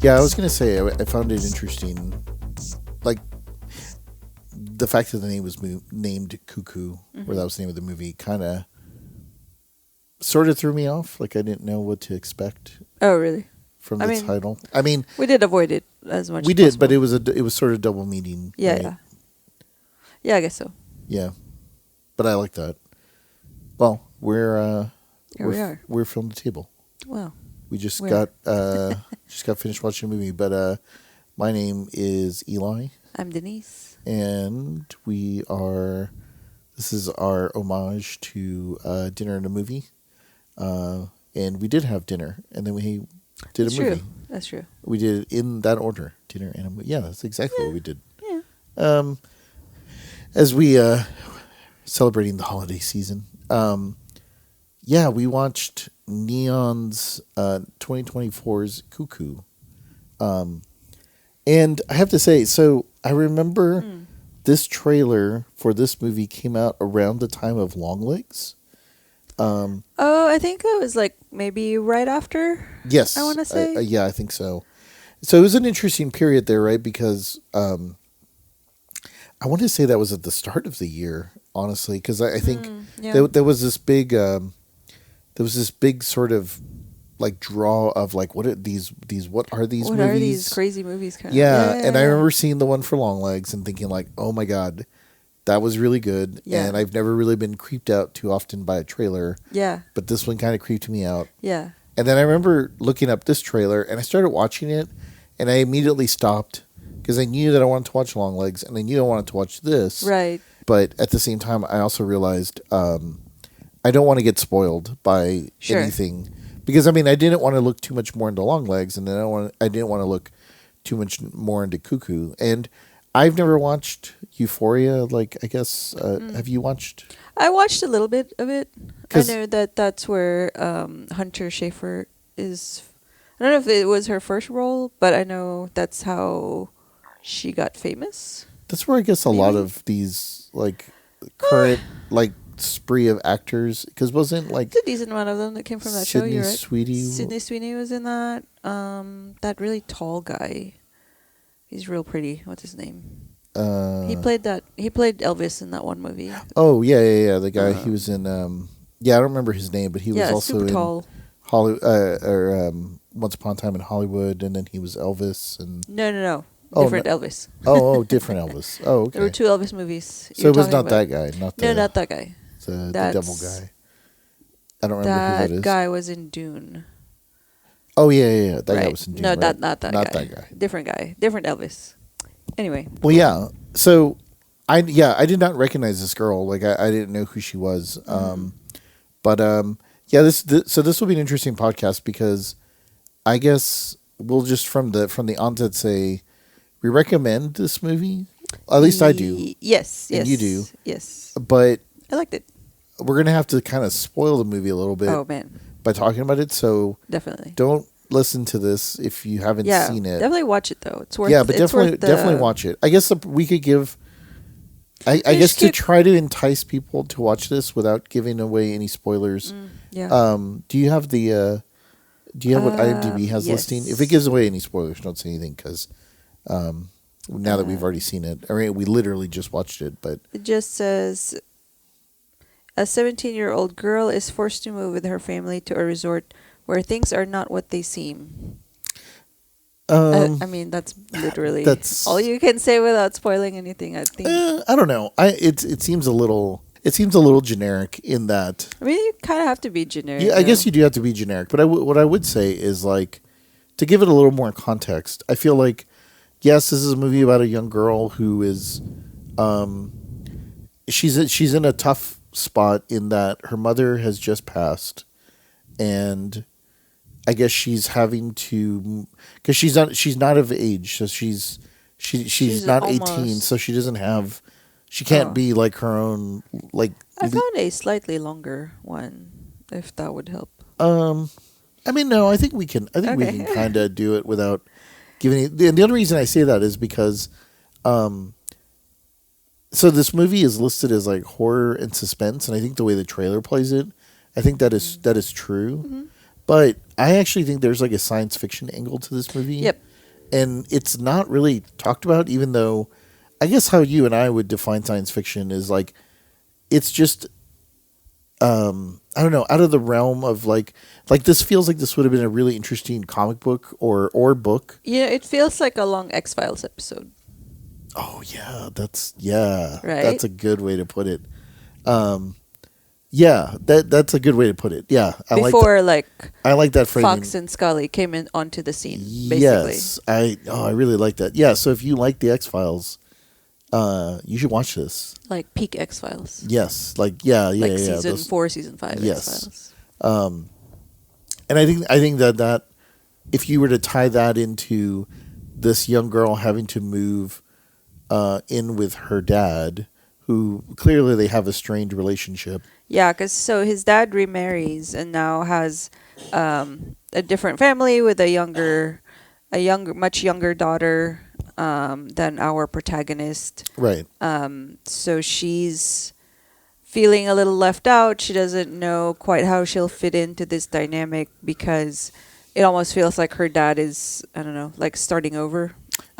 Yeah, I was gonna say I found it interesting, like the fact that the name was named Cuckoo, or that was the name of the movie, kind of sort of threw me off. Like I didn't know what to expect Oh, really? from the title. I mean, we did avoid it as much. we as did, possible. but it was sort of double meaning. Yeah, right? yeah, I guess so. Yeah, but I like that. Well, Here we are. We're from the table. Wow. We just Where? got finished watching a movie, but my name is Eli, I'm Denise. and this is our homage to dinner and a movie, and we did have dinner, and then we did That's a movie. true. That's true. We did it in that order: dinner and a movie. Yeah, that's exactly what we did. Yeah. As we celebrating the holiday season, we watched Neon's 2024's Cuckoo. And I have to say, so I remember this trailer for this movie came out around the time of Longlegs. I think it was like maybe right after. Yes. I want to say. I think so. So it was an interesting period there, right? Because I want to say that was at the start of the year, honestly, because I think there was this big sort of like draw of like what are these movies? What are these crazy movies? Kind yeah, and I remember seeing the one for Longlegs and thinking like, oh my god, that was really good. Yeah. And I've never really been creeped out too often by a trailer. Yeah. But this one kind of creeped me out. Yeah. And then I remember looking up this trailer and I started watching it, and I immediately stopped because I knew that I wanted to watch Longlegs and I knew I wanted to watch this. Right. But at the same time, I also realized I don't want to get spoiled by anything. Because, I mean, I didn't want to look too much more into Longlegs, and then I didn't want to look too much more into Cuckoo. And I've never watched Euphoria. Like, I guess, have you watched? I watched a little bit of it. I know that's where Hunter Schafer is. I don't know if it was her first role, but I know that's how she got famous. That's where I guess a lot of these, like, current, like, spree of actors, because wasn't like it's a decent one of them that came from that show. You're right. Sydney Sweeney was in that. That really tall guy. He's real pretty. What's his name? He played Elvis in that one movie. Oh yeah. The guy he was in. I don't remember his name, but he was also in tall. Once Upon a Time in Hollywood, and then he was Elvis and. No. Different Elvis. Different Elvis. Oh, okay. There were two Elvis movies. So it was not that guy. Not that guy. The devil guy. I don't remember who that is. That guy was in Dune. Oh yeah. That guy was in Dune. No, right? not that guy. Different guy. Different Elvis. Anyway. Well, yeah. So, I did not recognize this girl. Like I didn't know who she was. So this will be an interesting podcast because I guess we'll just from the onset say we recommend this movie. At least I do. Yes. And you do. Yes. But I liked it. We're going to have to kind of spoil the movie a little bit. Oh, man. By talking about it. So definitely don't listen to this if you haven't seen it. Definitely watch it, though. It's worth it. Yeah, but definitely watch it. I guess we could give... I guess to try to entice people to watch this without giving away any spoilers. Do you have the... do you have what IMDb has listing? If it gives away any spoilers, don't say anything because... now that we've already seen it. I mean, we literally just watched it, but... It just says... A 17-year-old girl is forced to move with her family to a resort where things are not what they seem. I mean, that's literally all you can say without spoiling anything, I think. I don't know. It seems a little generic in that... I mean, you kind of have to be generic. Yeah, I guess you do have to be generic. But what I would say is, like, to give it a little more context, I feel like, yes, this is a movie about a young girl who is... she's in a tough spot in that her mother has just passed, and I guess she's having to, because she's not of age, so she's not almost 18, so she doesn't have, she can't be like her own, like. I found a slightly longer one, if that would help. I mean, no, I think we can kind of do it without giving it. The only reason I say that is because, so this movie is listed as like horror and suspense, and I think the way the trailer plays it, I think that is true. Mm-hmm. But I actually think there's like a science fiction angle to this movie. Yep. and it's not really talked about, even though I guess how you and I would define science fiction is like it's just I don't know, out of the realm of like this feels like this would have been a really interesting comic book or book. Yeah, it feels like a long X-Files episode. Oh yeah, right? That's a good way to put it. Yeah, that's a good way to put it. Yeah, I like that framing. Fox and Scully came in onto the scene. Basically. Yes, I really like that. Yeah, so if you like the X-Files, you should watch this. Like peak X-Files. Yes, like season 4, season 5 yes. X-Files. And I think that if you were to tie that into this young girl having to move in with her dad, who clearly they have a strained relationship. Yeah, because so his dad remarries and now has a different family with much younger daughter than our protagonist. Right. So she's feeling a little left out. She doesn't know quite how she'll fit into this dynamic because it almost feels like her dad is, I don't know, like starting over.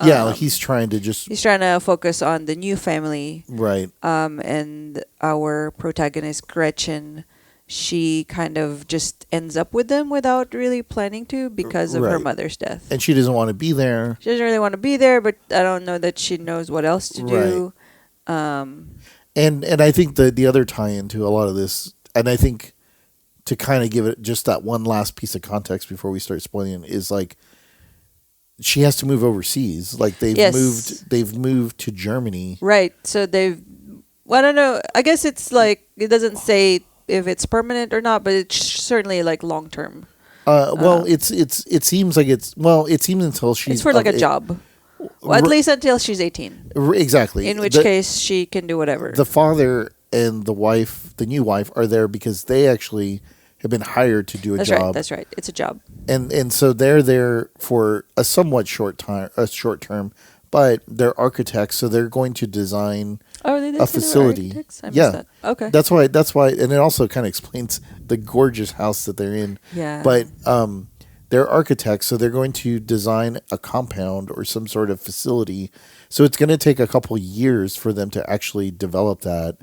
Yeah, like he's trying to focus on the new family. Right. And our protagonist, Gretchen, she kind of just ends up with them without really planning to because of her mother's death. And she doesn't want to be there. She doesn't really want to be there, but I don't know that she knows what else to do. And I think the other tie-in to a lot of this, and I think to kind of give it just that one last piece of context before we start spoiling, is like she has to move overseas. Like they've moved to Germany. Right. So I don't know. I guess it's like it doesn't say if it's permanent or not, but it's certainly like long term. It seems like it seems until she's it's for like a job. Well, at least until she's 18. Exactly. In which case she can do whatever. The father and the new wife, are there because they actually have been hired to do a job. That's right. It's a job. And so they're there for a somewhat short term, but they're architects, so they're going to design a facility. That. Okay. That's why, and it also kind of explains the gorgeous house that they're in. Yeah. But they're architects, so they're going to design a compound or some sort of facility. So it's going to take a couple years for them to actually develop that.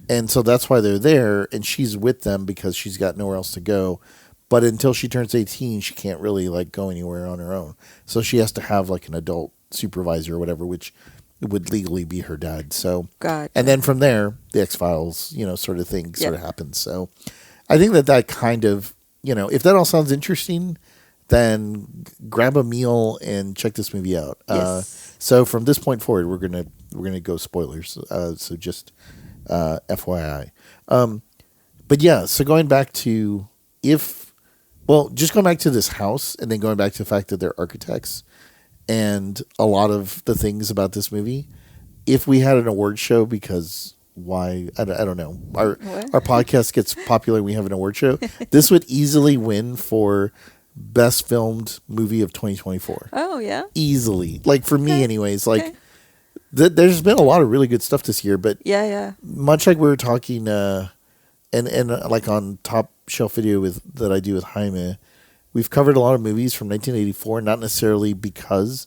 And so that's why they're there, and she's with them because she's got nowhere else to go. But until she turns 18, she can't really like go anywhere on her own. So she has to have like an adult supervisor or whatever, which would legally be her dad. So, gotcha. And then from there, the X-Files, sort of thing sort of happens. So I think that kind of, if that all sounds interesting, then grab a meal and check this movie out. Yes. So from this point forward, we're gonna go spoilers. So just FYI. But yeah, so going back to just going back to this house and then going back to the fact that they're architects and a lot of the things about this movie. If we had an award show, because why? I don't know. Our podcast gets popular and we have an award show. This would easily win for best filmed movie of 2024. Oh, yeah? Easily. Like for me anyways. Like there's been a lot of really good stuff this year, but yeah. Much like we were talking and like on Top Shelf Video that I do with Jaime, we've covered a lot of movies from 1984, not necessarily because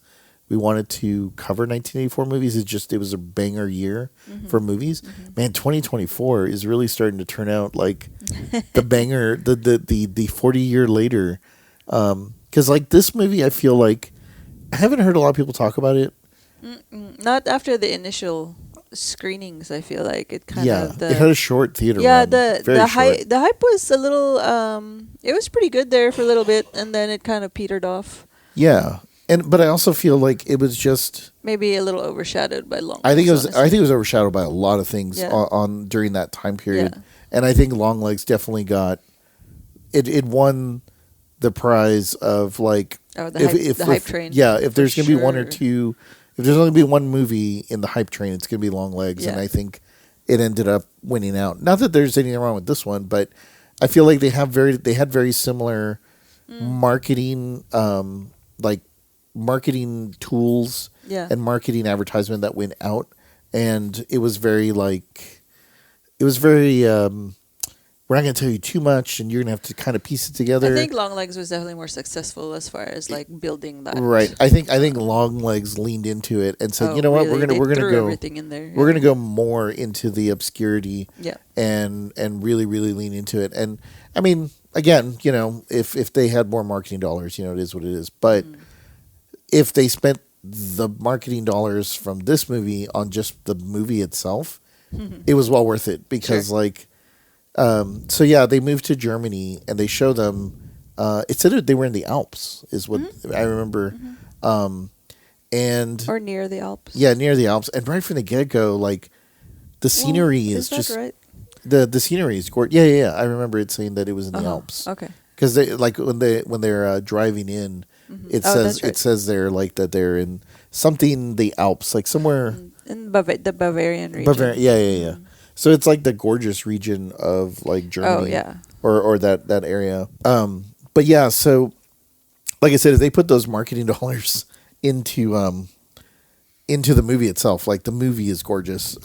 we wanted to cover 1984 movies. It was a banger year for movies. Man, 2024 is really starting to turn out like the banger, the 40 year later. Because like this movie, I feel like I haven't heard a lot of people talk about it. Not after the initial screenings. I feel like it kind of it had a short theater. Yeah, run, the hype was a little. It was pretty good there for a little bit, and then it kind of petered off. Yeah, but I also feel like it was just maybe a little overshadowed by Long. I think it was overshadowed by a lot of things on during that time period, and I think Long Legs definitely got it. It won the prize of like the hype train. Yeah, if there's gonna be one or two. If there's only be one movie in the hype train, it's going to be Long Legs, and I think it ended up winning out. Not that there's anything wrong with this one, but I feel like they had very similar marketing, like marketing tools and marketing advertisement that went out, and it was very we're not going to tell you too much, and you're going to have to kind of piece it together. I think Longlegs was definitely more successful as far as like building that. Right. I think Longlegs leaned into it and said, you know what, really? we're gonna go everything in there. We're gonna go more into the obscurity. Yeah. And really really lean into it. And I mean, again, you know, if they had more marketing dollars, you know, it is what it is. But if they spent the marketing dollars from this movie on just the movie itself, it was well worth it because so yeah, they moved to Germany and they show them. It said they were in the Alps, is what I remember, and or near the Alps. Yeah, near the Alps, and right from the get go, like the scenery is just right? the scenery is gorgeous. Yeah. I remember it saying that it was in the Alps. Okay. Because they like when they're driving in, it says they're like that they're in something the Alps, like somewhere in the Bavarian region. Yeah. So it's like the gorgeous region of like Germany. Oh yeah. Or that area. But yeah, so like I said, if they put those marketing dollars into the movie itself, like the movie is gorgeous.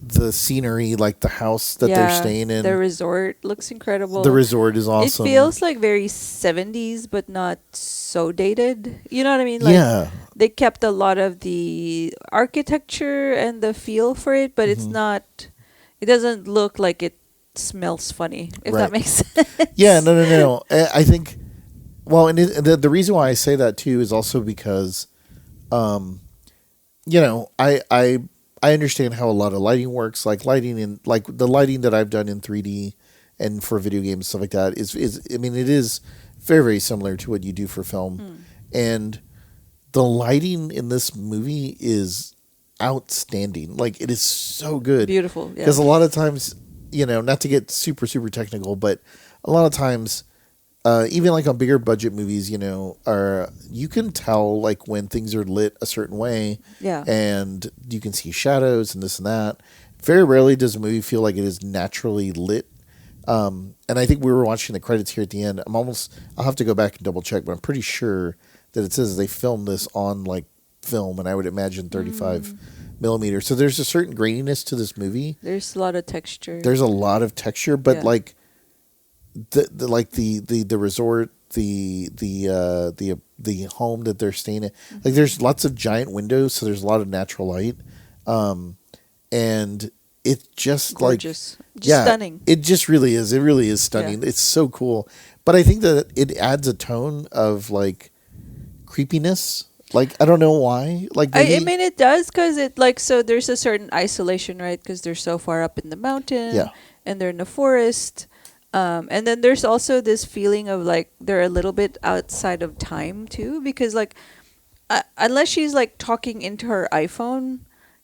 The scenery, like the house that they're staying in. The resort looks incredible. The resort is awesome. It feels like very 70s, but not so dated. You know what I mean? Like, they kept a lot of the architecture and the feel for it, but it's not, it doesn't look like it smells funny, if that makes sense. Yeah, no. I think, well, and the reason why I say that too is also because, you know, I understand how a lot of lighting works, like the lighting that I've done in 3D and for video games and stuff like that is I mean, it is very, very similar to what you do for film. And the lighting in this movie is outstanding. Like, it is so good. Beautiful. Because a lot of times, you know, not to get super, super technical, but a lot of times, even like on bigger budget movies, you know, you can tell like when things are lit a certain way, and you can see shadows and this and that. Very rarely does a movie feel like it is naturally lit. And I think we were watching the credits here at the end. I'll have to go back and double check, but I'm pretty sure that it says they filmed this on like film, and I would imagine 35 millimeter. So there's a certain graininess to this movie. There's a lot of texture. But like. The resort, the home that they're staying in, like there's lots of giant windows, so there's a lot of natural light, and it's just gorgeous. Like stunning. It just really is. It really is stunning. Yeah. It's so cool. But I think that it adds a tone of like creepiness. Like, I don't know why. Like, I mean, it does because it like so there's a certain isolation, right? Because they're so far up in the mountain, and they're in the forest. And then there's also this feeling of like they're a little bit outside of time too, because like unless she's like talking into her iPhone,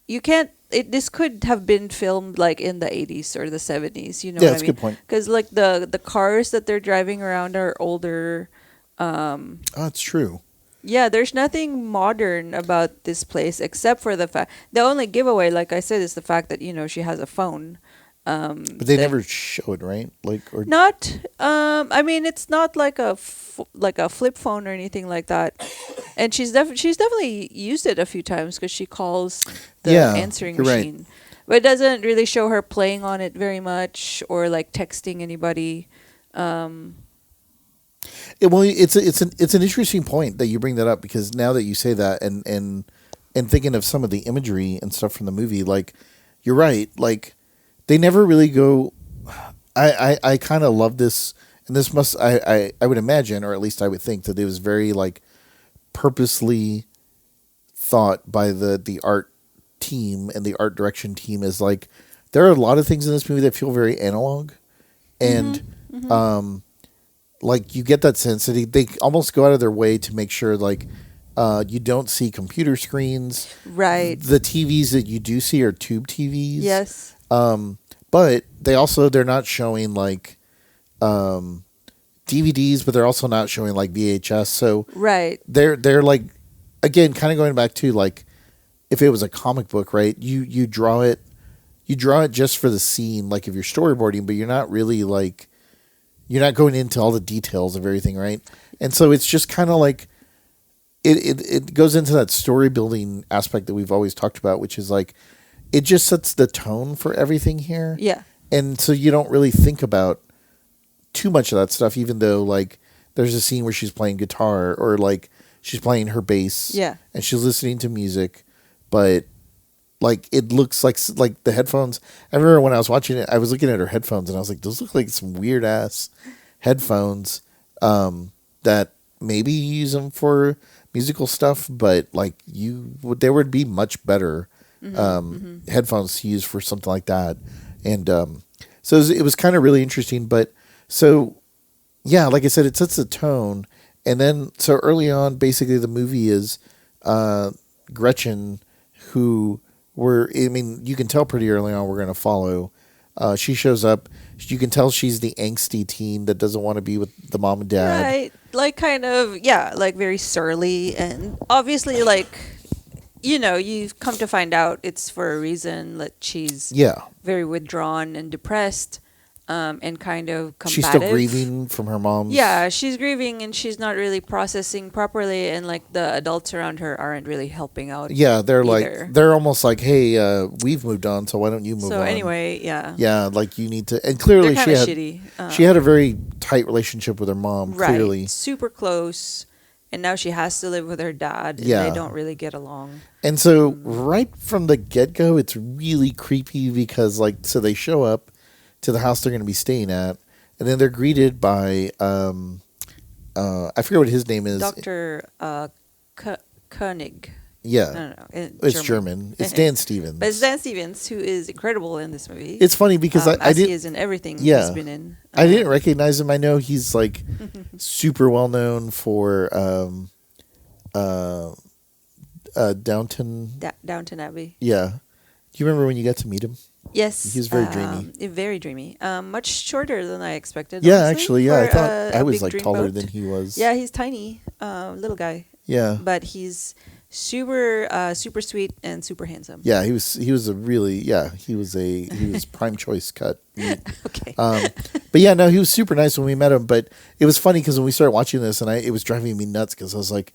you can't. This could have been filmed like in the 80s or the 70s. You know what I mean? That's a good point. Because like the cars that they're driving around are older. That's true. Yeah, there's nothing modern about this place except for the fact the only giveaway, like I said, is the fact that she has a phone. But they never show it, right? Like, or not. I mean, it's not like a flip phone or anything like that. And she's definitely used it a few times because she calls the answering machine. Right. But it doesn't really show her playing on it very much or like texting anybody. It's an interesting point that you bring that up, because now that you say that and thinking of some of the imagery and stuff from the movie, like, you're right, like. They never really go. I kind of love this, and this must I would imagine, or at least I would think, that it was very like purposely thought by the art team and the art direction team, is like there are a lot of things in this movie that feel very analog, and like you get that sense that they almost go out of their way to make sure like you don't see computer screens. Right. The TVs that you do see are tube TVs. Yes. But they're not showing like DVDs, but they're also not showing like VHS. So right, they're like, again, kind of going back to like if it was a comic book, right? You draw it just for the scene, like if you're storyboarding, but you're not really like you're not going into all the details of everything, right? And so it's just kind of like it goes into that story building aspect that we've always talked about, which is like. It just sets the tone for everything here. Yeah. and so you don't really think about too much of that stuff, even though like there's a scene where she's playing guitar or like she's playing her bass, and she's listening to music, but like it looks like the headphones. I remember when I was watching it, I was looking at her headphones and I was like, those look like some weird ass headphones that maybe you use them for musical stuff, but like there would be much better headphones to use for something like that. And so it was kind of really interesting. But so, yeah, like I said, it sets the tone. And then, so early on, basically the movie is Gretchen, who you can tell pretty early on we're going to follow. She shows up. You can tell she's the angsty teen that doesn't want to be with the mom and dad. Right. Like kind of, like very surly. And obviously, like, you've come to find out it's for a reason that she's very withdrawn and depressed. And kind of combative. She's still grieving from her mom's. Yeah, she's grieving and she's not really processing properly, and like the adults around her aren't really helping out. Yeah, they're almost like, hey, we've moved on, so why don't you move on? So anyway, yeah, like you need to. And clearly, she had a very tight relationship with her mom. Right, clearly, super close, and now she has to live with her dad. And they don't really get along. And so, right from the get go, it's really creepy because, like, so they show up to the house they're going to be staying at, and then they're greeted by I forget what his name is. Dr. Koenig. Yeah. I don't know. It's German. It's Dan Stevens. But it's Dan Stevens, who is incredible in this movie. It's funny because he is in everything he's been in. I didn't recognize him. I know he's like super well known for Downton Abbey. Yeah. Do you remember when you got to meet him? Yes. He was very dreamy. Very dreamy. Much shorter than I expected. Yeah, honestly, actually, yeah. I thought I was like taller boat. than he was. Yeah, he's tiny. Little guy. Yeah. But he's super sweet and super handsome. Yeah, he was a really, he was prime choice cut. Okay. But yeah, no, he was super nice when we met him. But it was funny because when we started watching this, and it was driving me nuts because I was like,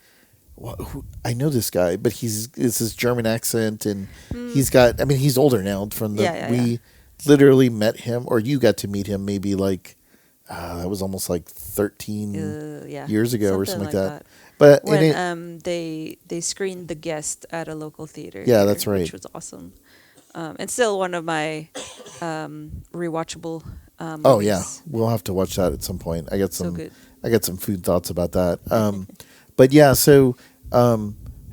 I know this guy, but it's this German accent, and he's got. I mean, he's older now. We literally met him, or you got to meet him, maybe like that was almost like 13 years ago or something like that. But when they screened The Guest at a local theater. Yeah, that's right. Which was awesome, and still one of my rewatchable. Movies. Oh yeah, we'll have to watch that at some point. I got some food thoughts about that. But yeah, so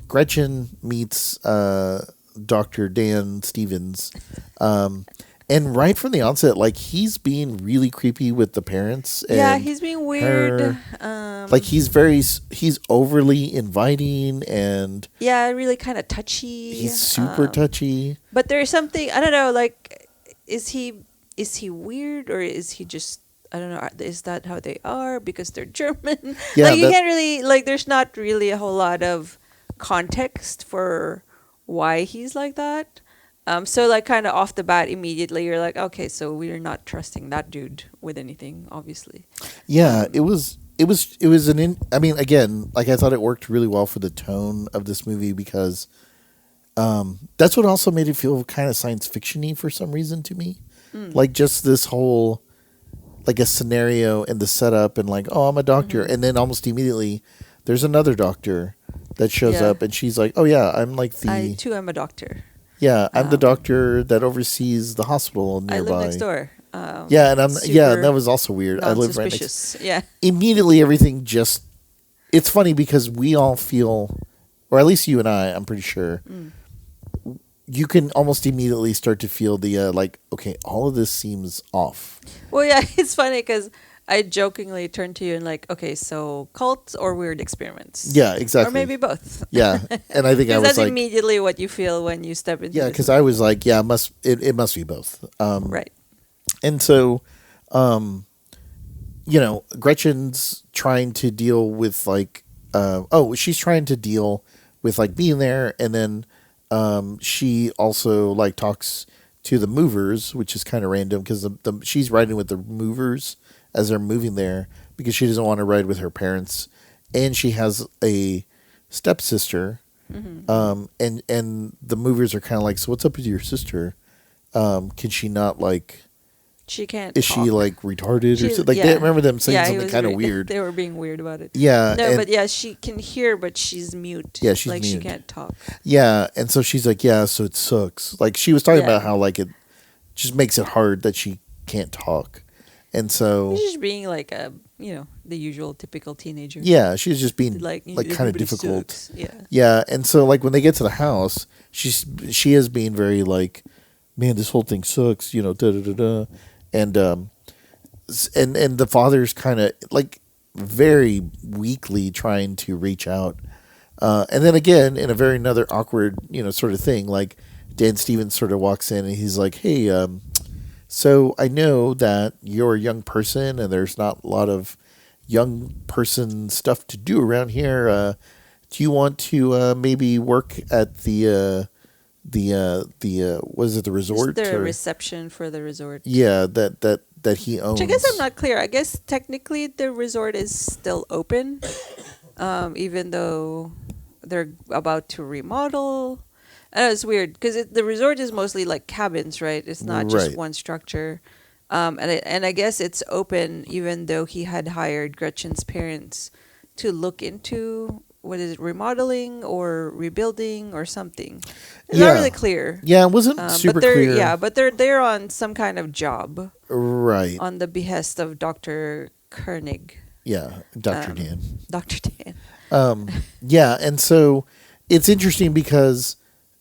Gretchen meets Dr. Dan Stevens, and right from the onset, like he's being really creepy with the parents. And he's being weird. Like he's overly inviting and really kind of touchy. He's super touchy. But there's something, I don't know. Like, is he weird, or is he just? I don't know. Is that how they are because they're German? Yeah, like you can't really like. There's not really a whole lot of context for why he's like that. So like kind of off the bat, immediately you're like, okay, so we're not trusting that dude with anything, obviously. Yeah, it was I mean, again, like I thought it worked really well for the tone of this movie because that's what also made it feel kind of science fiction-y for some reason to me. Like just this whole like a scenario and the setup and like, oh, I'm a doctor. And then almost immediately there's another doctor that shows up and she's like, oh yeah, I'm like I too am a doctor. Yeah, I'm the doctor that oversees the hospital nearby. I live next door. And that was also weird. I live right next. Yeah. Immediately everything just, it's funny because we all feel, or at least you and I'm pretty sure, you can almost immediately start to feel the like, okay, all of this seems off. Well, yeah, it's funny because I jokingly turned to you and like, okay, so cults or weird experiments? Yeah, exactly. Or maybe both. Yeah, and I think I was that's like, immediately what you feel when you step into. Yeah, because I was like, yeah, it must be both. Right. And so, Gretchen's trying to deal with like, she's trying to deal with like being there, and then she also like talks to the movers, which is kind of random because she's riding with the movers as they're moving there because she doesn't want to ride with her parents, and she has a stepsister, and the movers are kind of like, so what's up with your sister? Can she not like She can't. Is she like retarded or something? Like, they remember them saying something kind of weird. They were being weird about it. Yeah. No, but yeah, she can hear, but she's mute. Yeah, she's like mute. she can't talk. Yeah, and so she's like, yeah, so it sucks. Like, she was talking about how like it just makes it hard that she can't talk, and so she's just being like a the usual typical teenager. Yeah, she's just being like kind of difficult. Sucks. Yeah. Yeah, and so like when they get to the house, she is being very like, man, this whole thing sucks, da da da da, and the father's kind of like very weakly trying to reach out, and then again in a very another awkward sort of thing, like Dan Stevens sort of walks in and he's like, hey, so I know that you're a young person and there's not a lot of young person stuff to do around here. Do you want to maybe work at the what is it, the resort? Just the reception for the resort. Yeah, that he owns. Which I guess I'm not clear. I guess technically the resort is still open, even though they're about to remodel. I know it's weird because the resort is mostly like cabins, right? It's not just one structure. And I guess it's open even though he had hired Gretchen's parents to look into what is it, remodeling or rebuilding or something. It's not really clear. Yeah, it wasn't super clear. Yeah, but they're on some kind of job. Right. On the behest of Dr. Koenig. Yeah, Dr. Dan. Dr. Dan. Yeah, and so it's interesting because,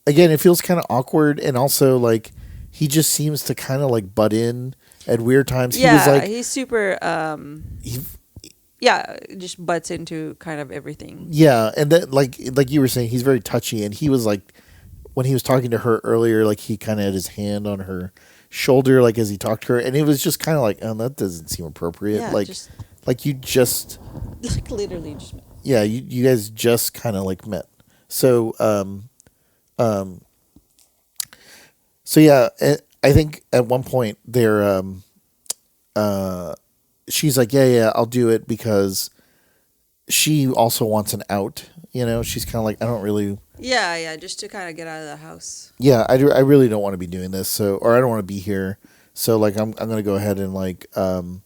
again, it feels kind of awkward, and also like he just seems to kind of like butt in at weird times. Yeah, he was like, he's super. Just butts into kind of everything. Yeah, and then like you were saying, he's very touchy, and he was like, when he was talking to her earlier, like he kind of had his hand on her shoulder, like as he talked to her, and it was just kind of like, oh, that doesn't seem appropriate. Yeah, like you just like literally just met. Yeah, you guys just kind of like met. So so yeah, I think at one point they're she's like, yeah, I'll do it because she also wants an out. She's kind of like, I don't really. Yeah, just to kind of get out of the house. Yeah, I really don't want to be doing this. Or I don't want to be here. So like, I'm gonna go ahead and like, I'm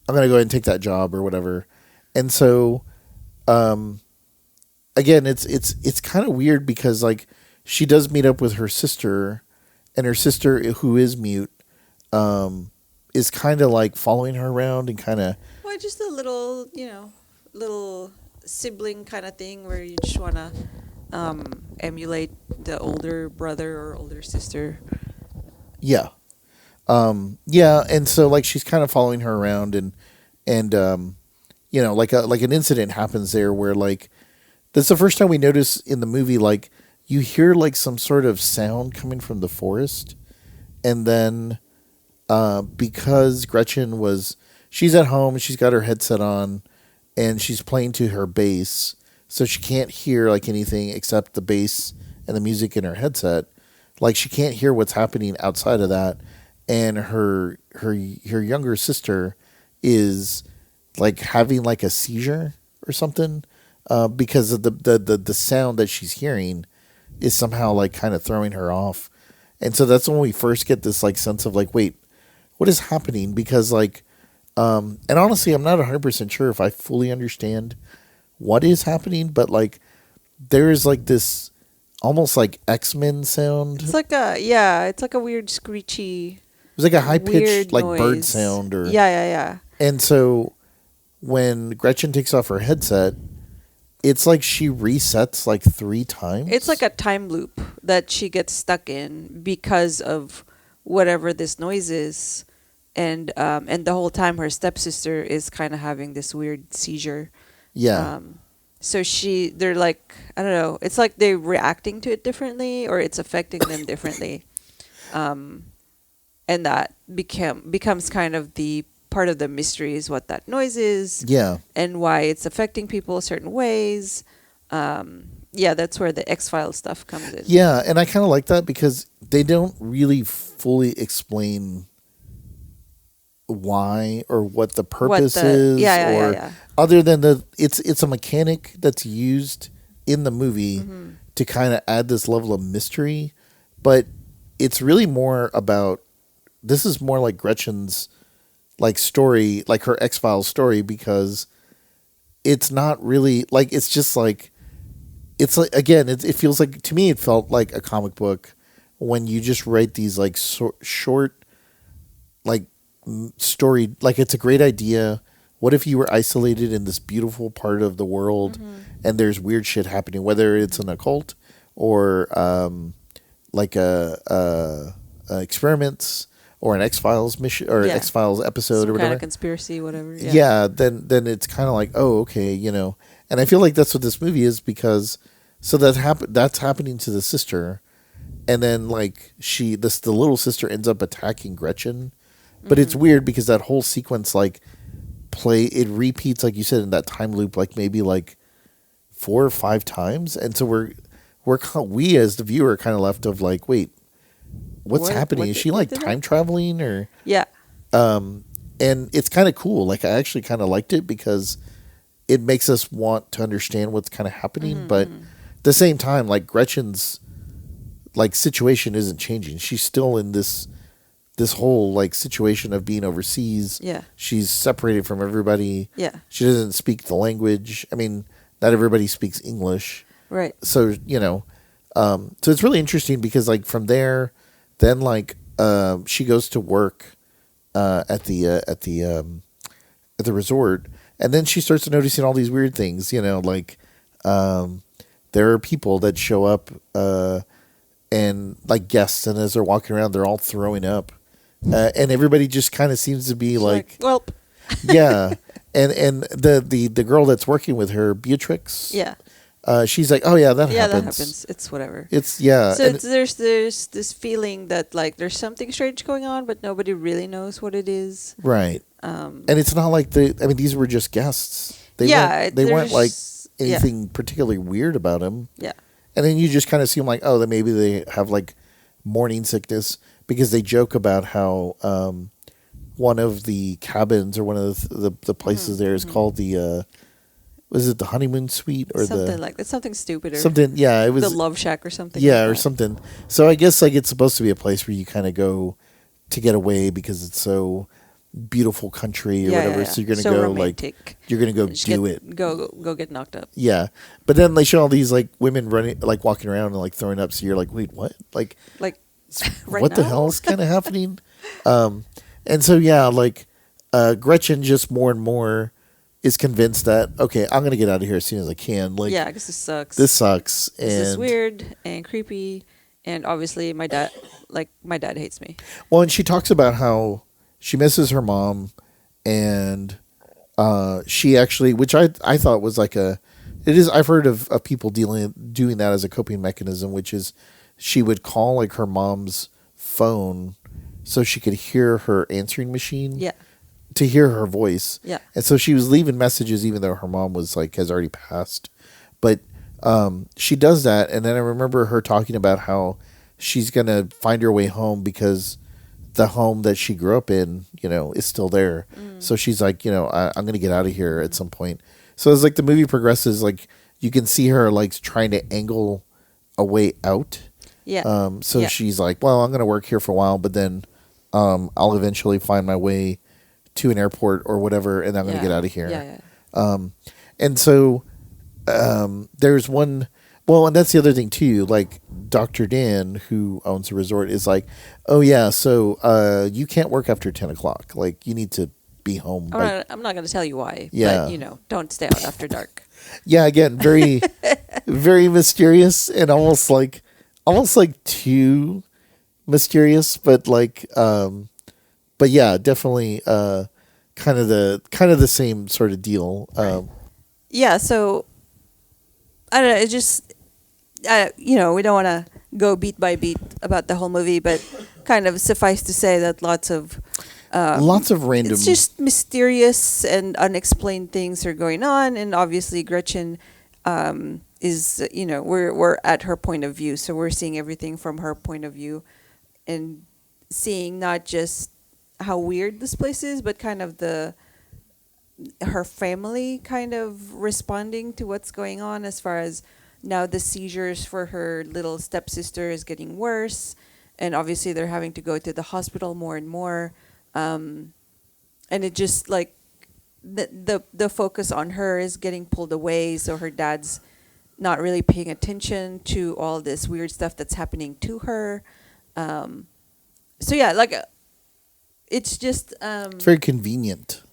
gonna go ahead and take that job or whatever. And so, again, it's kind of weird because like she does meet up with her sister, and her sister, who is mute, is kind of like following her around and kind of. Well, just a little, little sibling kind of thing where you just want to emulate the older brother or older sister. Yeah. Yeah, and so like she's kind of following her around and like an incident happens there where like that's the first time we notice in the movie like you hear like some sort of sound coming from the forest, and then because Gretchen she's at home, she's got her headset on, and she's playing to her bass, so she can't hear like anything except the bass and the music in her headset. Like she can't hear what's happening outside of that, and her younger sister is like having like a seizure or something because of the sound that she's hearing is somehow like kind of throwing her off. And so that's when we first get this like sense of like, wait, what is happening? Because like, and honestly, I'm not 100% sure if I fully understand what is happening, but like there is like this almost like X-Men sound. It's like a weird screechy. It was like a high pitched like noise. bird sound or Yeah. And so when Gretchen takes off her headset, it's like she resets like 3 times. It's like a time loop that she gets stuck in because of whatever this noise is, and the whole time her stepsister is kind of having this weird seizure. Yeah. So they're like, I don't know. It's like they're reacting to it differently, or it's affecting them differently, and that becomes kind of the part of the mystery is what that noise is. Yeah. And why it's affecting people certain ways. That's where the X-Files stuff comes in. Yeah, and I kind of like that because they don't really fully explain why or what the purpose is. Yeah. Other than it's a mechanic that's used in the movie to kind of add this level of mystery, but it's really more about this is more like Gretchen's like story, like her X-Files story, because it's not really like, it's just like, it's like, again, it feels like, to me, it felt like a comic book when you just write these like short, like story, like it's a great idea. What if you were isolated in this beautiful part of the world and there's weird shit happening, whether it's an occult or like a experiments or an X-Files mission or X-Files episode some or whatever. kind of conspiracy, whatever. Yeah, then it's kind of like, oh, okay, you know. And I feel like that's what this movie is, because so that's happening to the sister, and then like the little sister ends up attacking Gretchen. But it's weird because that whole sequence like it repeats, like you said, in that time loop, like maybe like 4 or 5 times, and so we as the viewer kind of left of like, wait, what's happening? Is she like time traveling or? Yeah. And it's kind of cool. Like I actually kind of liked it because it makes us want to understand what's kind of happening, but at the same time, like Gretchen's like situation isn't changing. She's still in this whole like situation of being overseas. Yeah. She's separated from everybody. Yeah. She doesn't speak the language. I mean, not everybody speaks English. Right. So, you know, so it's really interesting because like from there, then like she goes to work at the resort, and then she starts noticing all these weird things, you know, like there are people that show up and like guests, and as they're walking around, they're all throwing up. And everybody just kind of seems to be like, welp. Yeah. And the girl that's working with her, Beatrix. Yeah. She's like, oh yeah, that happens. Yeah, that happens. It's whatever. It's So there's this feeling that like there's something strange going on, but nobody really knows what it is. Right. And it's not like these were just guests. They weren't like anything particularly weird about them. Yeah. And then you just kind of see them like, oh, then maybe they have like morning sickness, because they joke about how one of the cabins or one of the places there is called the was it the honeymoon suite or something like that? Something stupid or something? Yeah, it was the love shack or something. Yeah, like or that. something. So I guess like it's supposed to be a place where you kind of go to get away because it's so beautiful country or whatever. Yeah. So you're gonna go romantic. Like you're gonna go do it. Go get knocked up. Yeah, but then they show all these like women running, like walking around and like throwing up. So you're like, wait, what? Like right what now? The hell is kind of happening? And so yeah, like Gretchen just more and more is convinced that, okay, I'm gonna get out of here as soon as I can. Like, yeah, because this sucks. This sucks. This is weird and creepy, and obviously my dad hates me. Well, and she talks about how she misses her mom, and she actually, which I thought was like I've heard of people doing that as a coping mechanism, which is she would call like her mom's phone so she could hear her answering machine. Yeah. To hear her voice. Yeah. And so she was leaving messages even though her mom was like has already passed. But she does that, and then I remember her talking about how she's gonna find her way home because the home that she grew up in, you know, is still there. So she's like, you know, I'm gonna get out of here at some point. So as like the movie progresses, like you can see her like trying to angle a way out. Yeah. So she's like, well, I'm gonna work here for a while, but then I'll eventually find my way to an airport or whatever, and I'm going to get out of here. Yeah. And so there's one, well, and that's the other thing too, like Dr. Dan, who owns the resort, is like, oh yeah, so you can't work after 10 o'clock. Like you need to be home. I'm not going to tell you why, yeah. But you know, don't stay out after dark. Yeah, again, very, very mysterious and almost like too mysterious, but like, but yeah, definitely kind of the same sort of deal. Yeah, so I don't know. It just you know, we don't want to go beat by beat about the whole movie, but kind of suffice to say that lots of random. It's just mysterious and unexplained things are going on, and obviously Gretchen is, you know, we're at her point of view, so we're seeing everything from her point of view, and seeing not just how weird this place is, but kind of her family kind of responding to what's going on, as far as now the seizures for her little stepsister is getting worse, and obviously they're having to go to the hospital more and more, and it just like the focus on her is getting pulled away, so her dad's not really paying attention to all this weird stuff that's happening to her. So yeah, like it's just it's very convenient.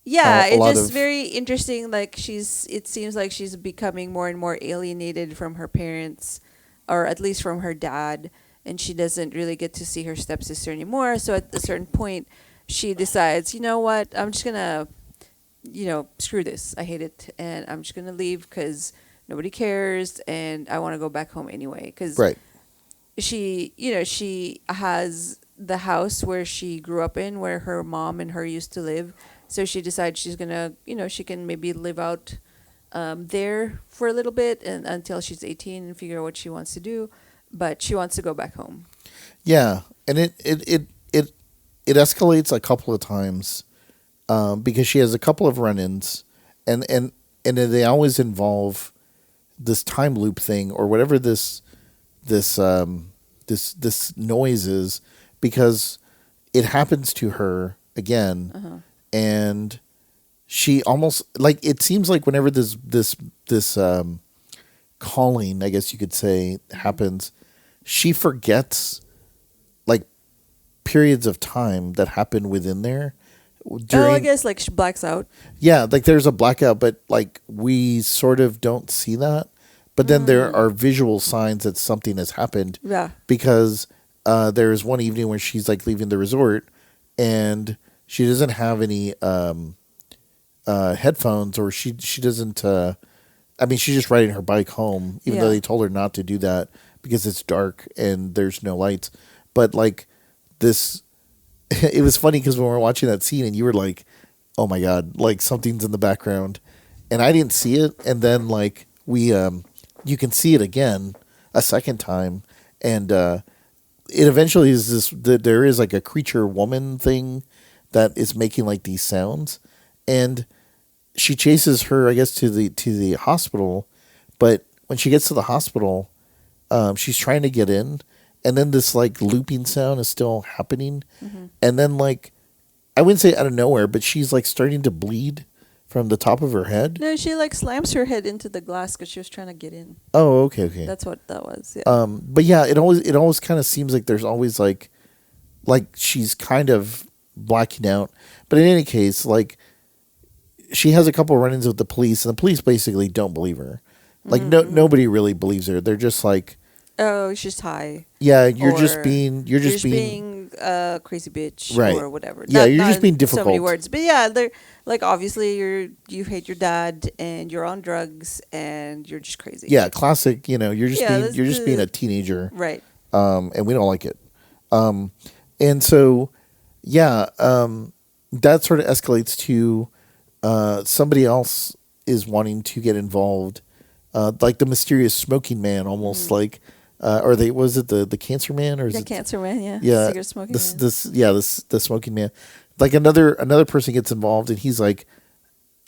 Yeah, it's just very interesting. Like it seems like she's becoming more and more alienated from her parents, or at least from her dad, and she doesn't really get to see her stepsister anymore. So at a certain point, she decides, you know what, I'm just gonna, screw this. I hate it, and I'm just gonna leave because nobody cares, and I want to go back home anyway. Because she has the house where she grew up in, where her mom and her used to live. So she decides she's gonna, she can maybe live out there for a little bit and until she's 18 and figure out what she wants to do, but she wants to go back home. Yeah, and it escalates a couple of times because she has a couple of run-ins, and they always involve this time loop thing or whatever this noise is, because it happens to her again. Uh-huh. And she almost, like, it seems like whenever this calling, I guess you could say, happens, she forgets like periods of time that happen within there. I guess like she blacks out. Yeah, like there's a blackout, but like we sort of don't see that. But then there are visual signs that something has happened. Yeah. Because there's one evening where she's like leaving the resort and she doesn't have any headphones, or she doesn't. She's just riding her bike home, even though they told her not to do that because it's dark and there's no lights. But like this, it was funny because when we were watching that scene and you were like, "Oh my god!" Like something's in the background, and I didn't see it. And then like you can see it again a second time, and it eventually is this. There is like a creature woman thing that is making like these sounds, and she chases her, I guess, to the hospital. But when she gets to the hospital, she's trying to get in, and then this like looping sound is still happening, and then like I wouldn't say out of nowhere, but she's like starting to bleed from the top of her head. No, she like slams her head into the glass because she was trying to get in. Oh, okay. That's what that was. Yeah. But yeah, it always kind of seems like there's always like she's kind of blacking out. But in any case, like she has a couple run-ins with the police, and the police basically don't believe her. Like nobody really believes her. They're just like, oh, she's high. Yeah, you're just being a crazy bitch, right, or whatever. Yeah, you're just being difficult. So many words, but yeah, they're like obviously you hate your dad and you're on drugs and you're just crazy. Yeah, classic. You're just being a teenager, right? And we don't like it. And so. Yeah, that sort of escalates to somebody else is wanting to get involved, like the mysterious smoking man, almost like, or was it the cancer man, or is the it cancer man? Yeah, yeah, cigarette smoking man. The smoking man. Like another person gets involved, and he's like,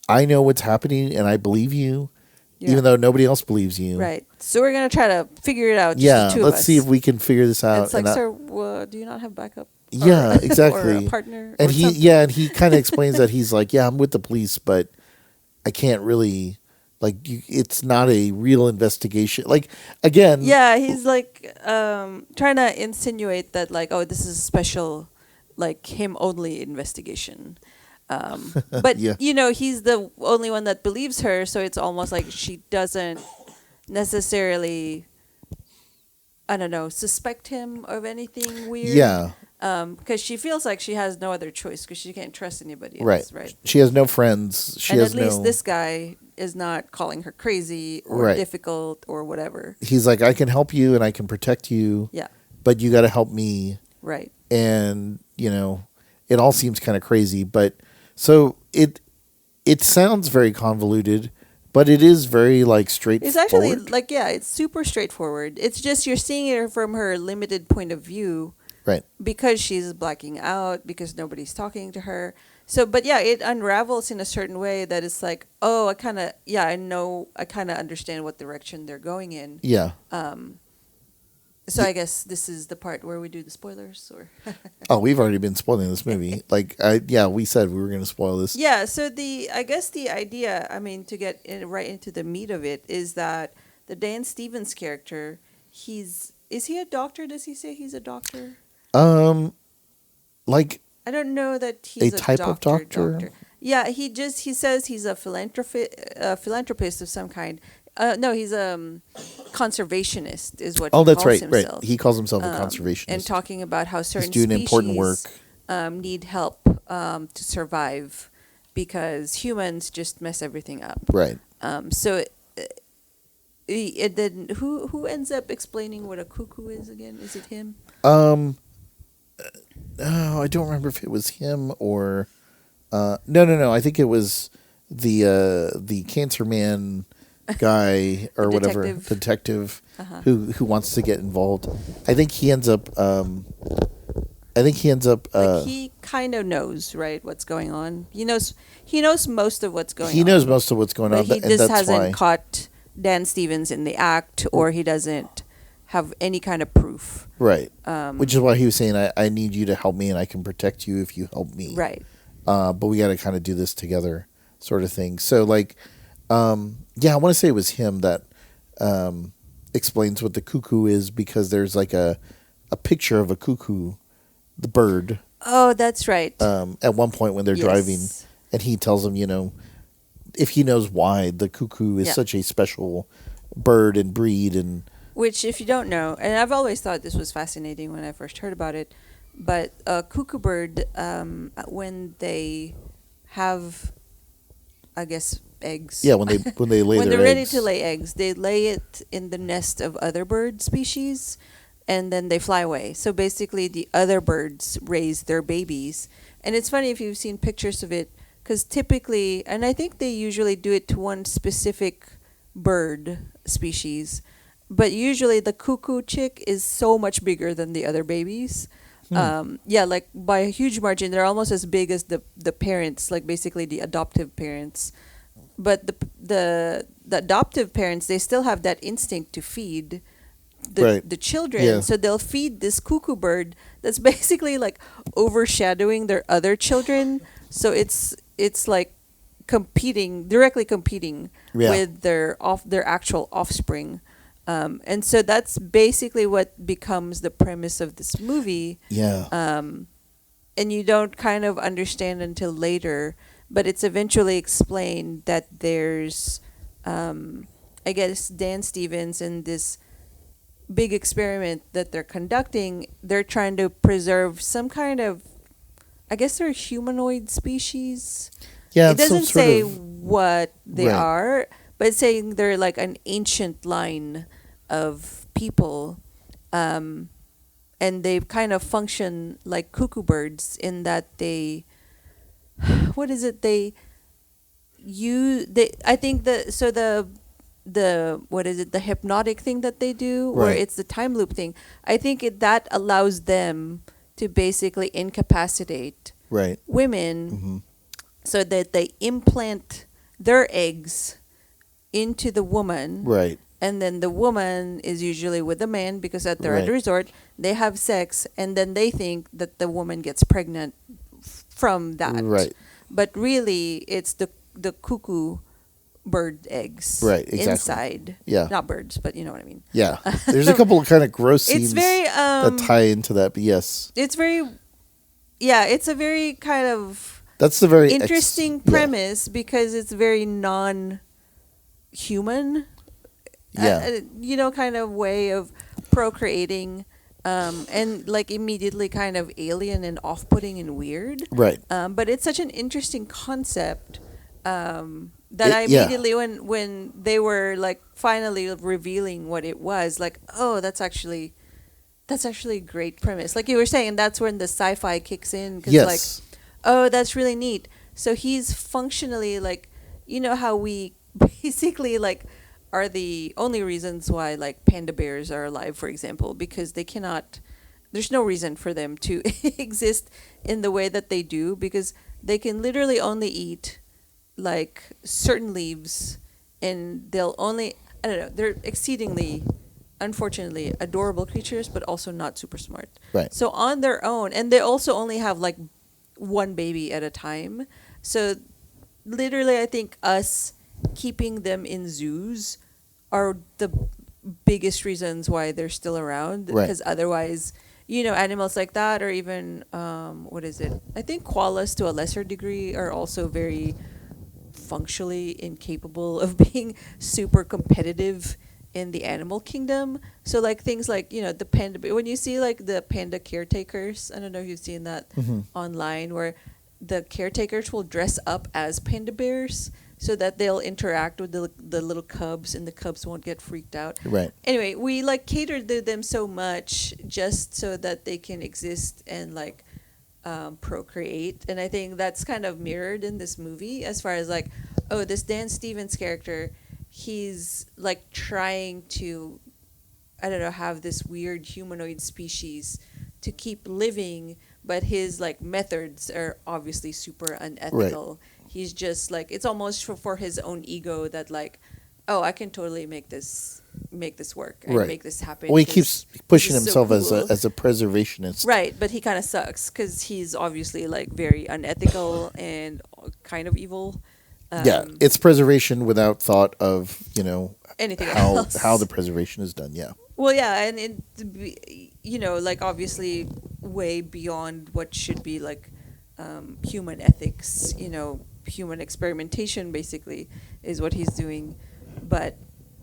I know what's happening, and I believe you, even though nobody else believes you. Right. So we're gonna try to figure it out. Just the two of us. See if we can figure this out. It's like, sir, do you not have backup? Yeah, exactly. Or a partner, and he kind of explains that he's like, yeah, I'm with the police, but I can't really, like, it's not a real investigation. Like, again, yeah, he's like trying to insinuate that like, oh, this is a special, like him only investigation. But he's the only one that believes her, so it's almost like she doesn't necessarily, I don't know, suspect him of anything weird. Yeah. Because she feels like she has no other choice because she can't trust anybody else, right? She has no friends. At least this guy is not calling her crazy or difficult or whatever. He's like, I can help you and I can protect you. Yeah. But you got to help me. Right. And, it all seems kind of crazy. But so it sounds very convoluted, but it is very like straightforward. It's actually like, it's super straightforward. It's just you're seeing it from her limited point of view. Right. Because she's blacking out, because nobody's talking to her. So, but yeah, it unravels in a certain way that it's like, oh, I kind of understand what direction they're going in. Yeah. So I guess this is the part where we do the spoilers, or oh, we've already been spoiling this movie. We said we were going to spoil this. Yeah. So I guess the idea, to get right into the meat of it, is that the Dan Stevens character, is he a doctor? Does he say he's a doctor? Like I don't know that he's a type of doctor. Yeah, he says he's a philanthropist of some kind. No, he's a conservationist, is what. Oh, he that's calls right. himself. Right. He calls himself a conservationist, and talking about how certain doing species important work. Need help to survive because humans just mess everything up. Right. So then who ends up explaining what a cuckoo is again? Is it him? No, I don't remember if it was him or. No. I think it was the cancer man guy or whatever detective who wants to get involved. I think he ends up. He kind of knows, right, what's going on. He knows most of what's going on. He knows most of what's going on, but he just hasn't caught Dan Stevens in the act, or he doesn't have any kind of proof. Right. Which is why he was saying, I need you to help me, and I can protect you if you help me. Right. But we got to kind of do this together, sort of thing. So, I want to say it was him that explains what the cuckoo is, because there's like a picture of a cuckoo, the bird. Oh, that's right. At one point when they're driving, and he tells him, if he knows why the cuckoo is such a special bird and breed. And which, if you don't know, and I've always thought this was fascinating when I first heard about it, but a cuckoo bird, when they have, I guess, eggs. Yeah, when they lay when their they're ready eggs. to lay eggs, they lay it in the nest of other bird species, and then they fly away. So basically, the other birds raise their babies, and it's funny if you've seen pictures of it, because typically, and I think they usually do it to one specific bird species, but usually the cuckoo chick is so much bigger than the other babies. Like by a huge margin. They're almost as big as the parents, like basically the adoptive parents. But the adoptive parents, they still have that instinct to feed the children. Yeah. So they'll feed this cuckoo bird that's basically like overshadowing their other children. So it's like directly competing with their actual offspring. And so that's basically what becomes the premise of this movie. Yeah. And you don't kind of understand until later, but it's eventually explained that there's, I guess, Dan Stevens and this big experiment that they're conducting. They're trying to preserve some kind of, I guess they're a humanoid species. Yeah, it doesn't say what they are, but it's saying they're like an ancient line of people, and they kind of function like cuckoo birds in that they, what is it? I think what is it? The hypnotic thing that they do, where it's the time loop thing. I think that allows them to basically incapacitate women, so that they implant their eggs into the woman. Right. And then the woman is usually with the man, because at their other resort, they have sex, and then they think that the woman gets pregnant from that. Right. But really, it's the cuckoo bird eggs inside. Yeah. Not birds, but you know what I mean. Yeah. There's a couple of kind of gross scenes that tie into that, but yes. It's it's a very kind of... That's the very interesting premise, because it's very non-human. Kind of way of procreating, and like immediately kind of alien and off-putting and weird. Right. But it's such an interesting concept that I immediately, when they were like finally revealing what it was, like, oh, that's actually a great premise. Like you were saying, that's when the sci-fi kicks in, because like, oh, that's really neat. So he's functionally like, how we basically like are the only reasons why like panda bears are alive, for example, because there's no reason for them to exist in the way that they do, because they can literally only eat like certain leaves, and they'll only, I don't know, they're exceedingly unfortunately adorable creatures, but also not super smart. Right. So on their own, and they also only have like one baby at a time. So literally, I think us keeping them in zoos are the biggest reasons why they're still around. Right. Because otherwise, animals like that, or even what is it? I think koalas to a lesser degree are also very functionally incapable of being super competitive in the animal kingdom. So like things like the panda, when you see like the panda caretakers, I don't know if you've seen that online, where the caretakers will dress up as panda bears so that they'll interact with the little cubs, and the cubs won't get freaked out. Right. Anyway, we like cater to them so much just so that they can exist and like procreate. And I think that's kind of mirrored in this movie, as far as like, oh, this Dan Stevens character, he's like trying to, I don't know, have this weird humanoid species to keep living, but his like methods are obviously super unethical. Right. He's just like, it's almost for his own ego that like, oh, I can totally make this work and make this happen. Well, he keeps pushing himself so cool. as a preservationist. Right, but he kind of sucks because he's obviously like very unethical and kind of evil. Yeah, it's preservation without thought of anything else. How the preservation is done. Yeah. Well, yeah, and like obviously way beyond what should be like human ethics. Human experimentation basically is what he's doing, but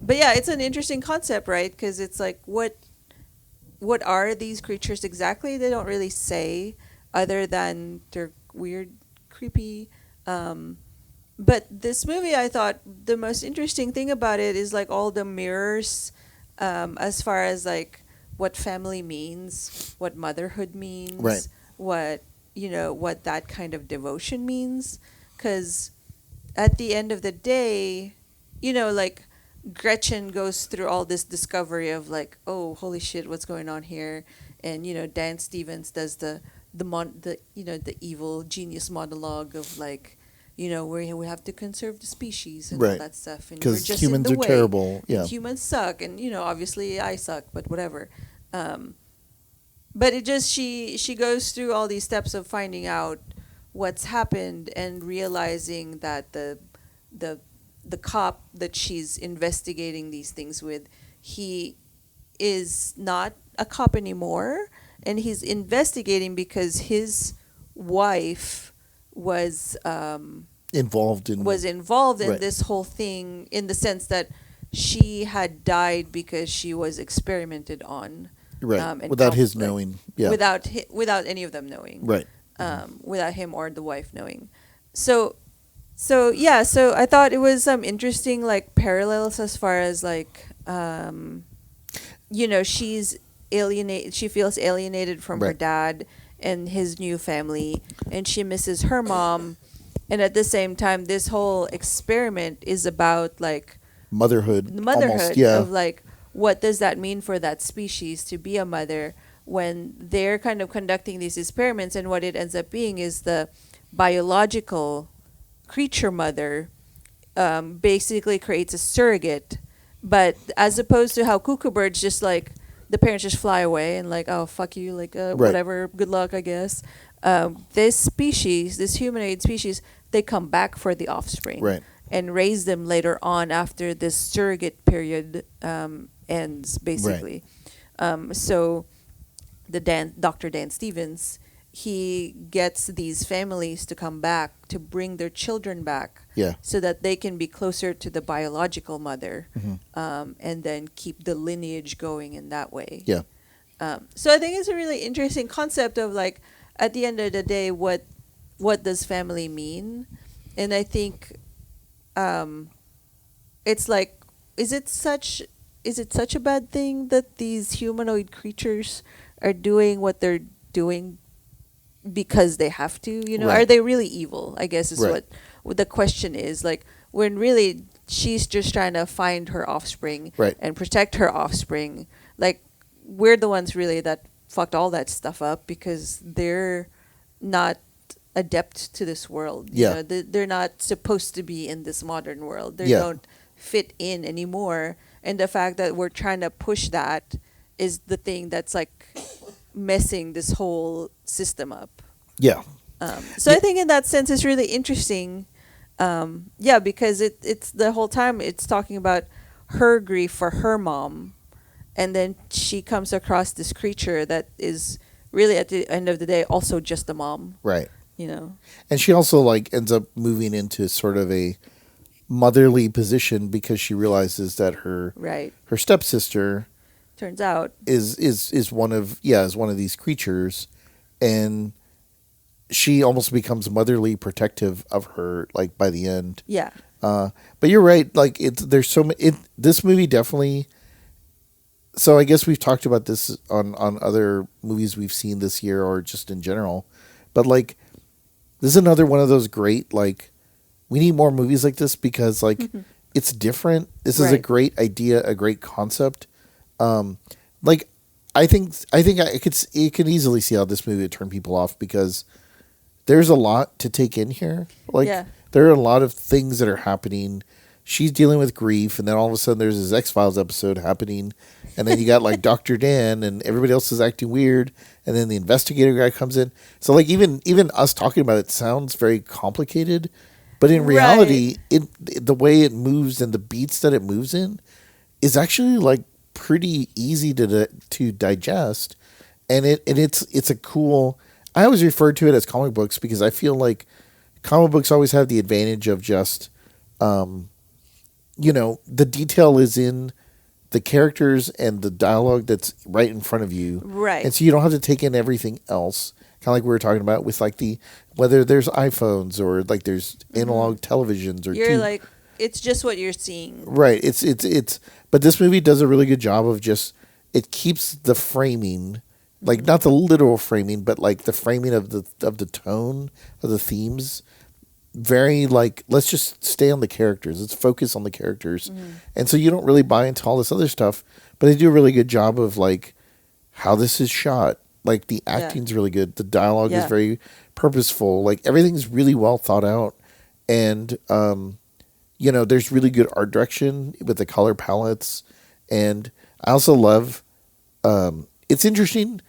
yeah, it's an interesting concept, right? Because it's like what are these creatures exactly? They don't really say, other than they're weird, creepy. But this movie, I thought the most interesting thing about it is like all the mirrors, as far as like what family means, what motherhood means, right. what that kind of devotion means. Because at the end of the day, like Gretchen goes through all this discovery of like, oh, holy shit, what's going on here? And Dan Stevens does the evil genius monologue of like, we have to conserve the species and all that stuff. And because humans are terrible. Yeah. Humans suck. And, obviously I suck, but whatever. But it just, she goes through all these steps of finding out what's happened and realizing that the cop that she's investigating these things with, he is not a cop anymore. And he's investigating because his wife was involved in this whole thing, in the sense that she had died because she was experimented on, right? Without his knowing, yeah. Without any of them knowing, right? Without him or the wife knowing. So yeah. So I thought it was interesting, like parallels as far as like, she's alienated. She feels alienated from her dad and his new family, and she misses her mom. And at the same time, this whole experiment is about like motherhood almost, yeah. Of like, what does that mean for that species to be a mother when they're kind of conducting these experiments, and what it ends up being is the biological creature mother basically creates a surrogate, but as opposed to how cuckoo birds just like, the parents just fly away and like, oh, fuck you, like whatever, good luck, I guess. This species, this humanoid species, they come back for the offspring, right, and raise them later on after this surrogate period ends, basically. Right. So Dr. Dan Stevens, he gets these families to come back to bring their children back, yeah, so that they can be closer to the biological mother, and then keep the lineage going in that way. Yeah. So I think it's a really interesting concept of like, at the end of the day, what does family mean? And I think it's like, is it such a bad thing that these humanoid creatures are doing what they're doing because they have to? Right. Are they really evil? I guess is right. what the question is. Like, when really she's just trying to find her offspring, right, and protect her offspring. Like, we're the ones really that fucked all that stuff up, because they're not adept to this world. Yeah. They're not supposed to be in this modern world. They don't fit in anymore. and the fact that we're trying to push that is the thing that's like messing this whole system up. Yeah. So I think in that sense it's really interesting. Because it's the whole time it's talking about her grief for her mom, and then she comes across this creature that is really at the end of the day also just a mom. Right. And she also like ends up moving into sort of a motherly position because she realizes that her stepsister turns out is one of these creatures, and she almost becomes motherly protective of her like by the end. Yeah. But you're right, like this movie definitely. So I guess we've talked about this on other movies we've seen this year or just in general, but like this is another one of those great, like, we need more movies like this because like it's different. This is a great idea, a great concept. Like I think you can easily see how this movie would turn people off because there's a lot to take in here. Like there are a lot of things that are happening. She's dealing with grief, and then all of a sudden there's this X-Files episode happening, and then you got like Dr. Dan, and everybody else is acting weird, and then the investigator guy comes in. So like even us talking about it sounds very complicated, but in reality, the way it moves and the beats that it moves in is actually like pretty easy to digest, and it's a cool. I always refer to it as comic books because I feel like comic books always have the advantage of just. The detail is in the characters and the dialogue that's right in front of you. Right. And so you don't have to take in everything else. Kind of like we were talking about with like whether there's iPhones or like there's analog televisions or like, it's just what you're seeing. Right. But this movie does a really good job of it keeps the framing, like not the literal framing, but like the framing of the tone of the themes. Very like, let's just stay on the characters. Let's focus on the characters. And so you don't really buy into all this other stuff, but they do a really good job of like how this is shot. Like the acting's really good. The dialogue is very purposeful. Like everything's really well thought out. And, there's really good art direction with the color palettes. And I also love, it's interesting.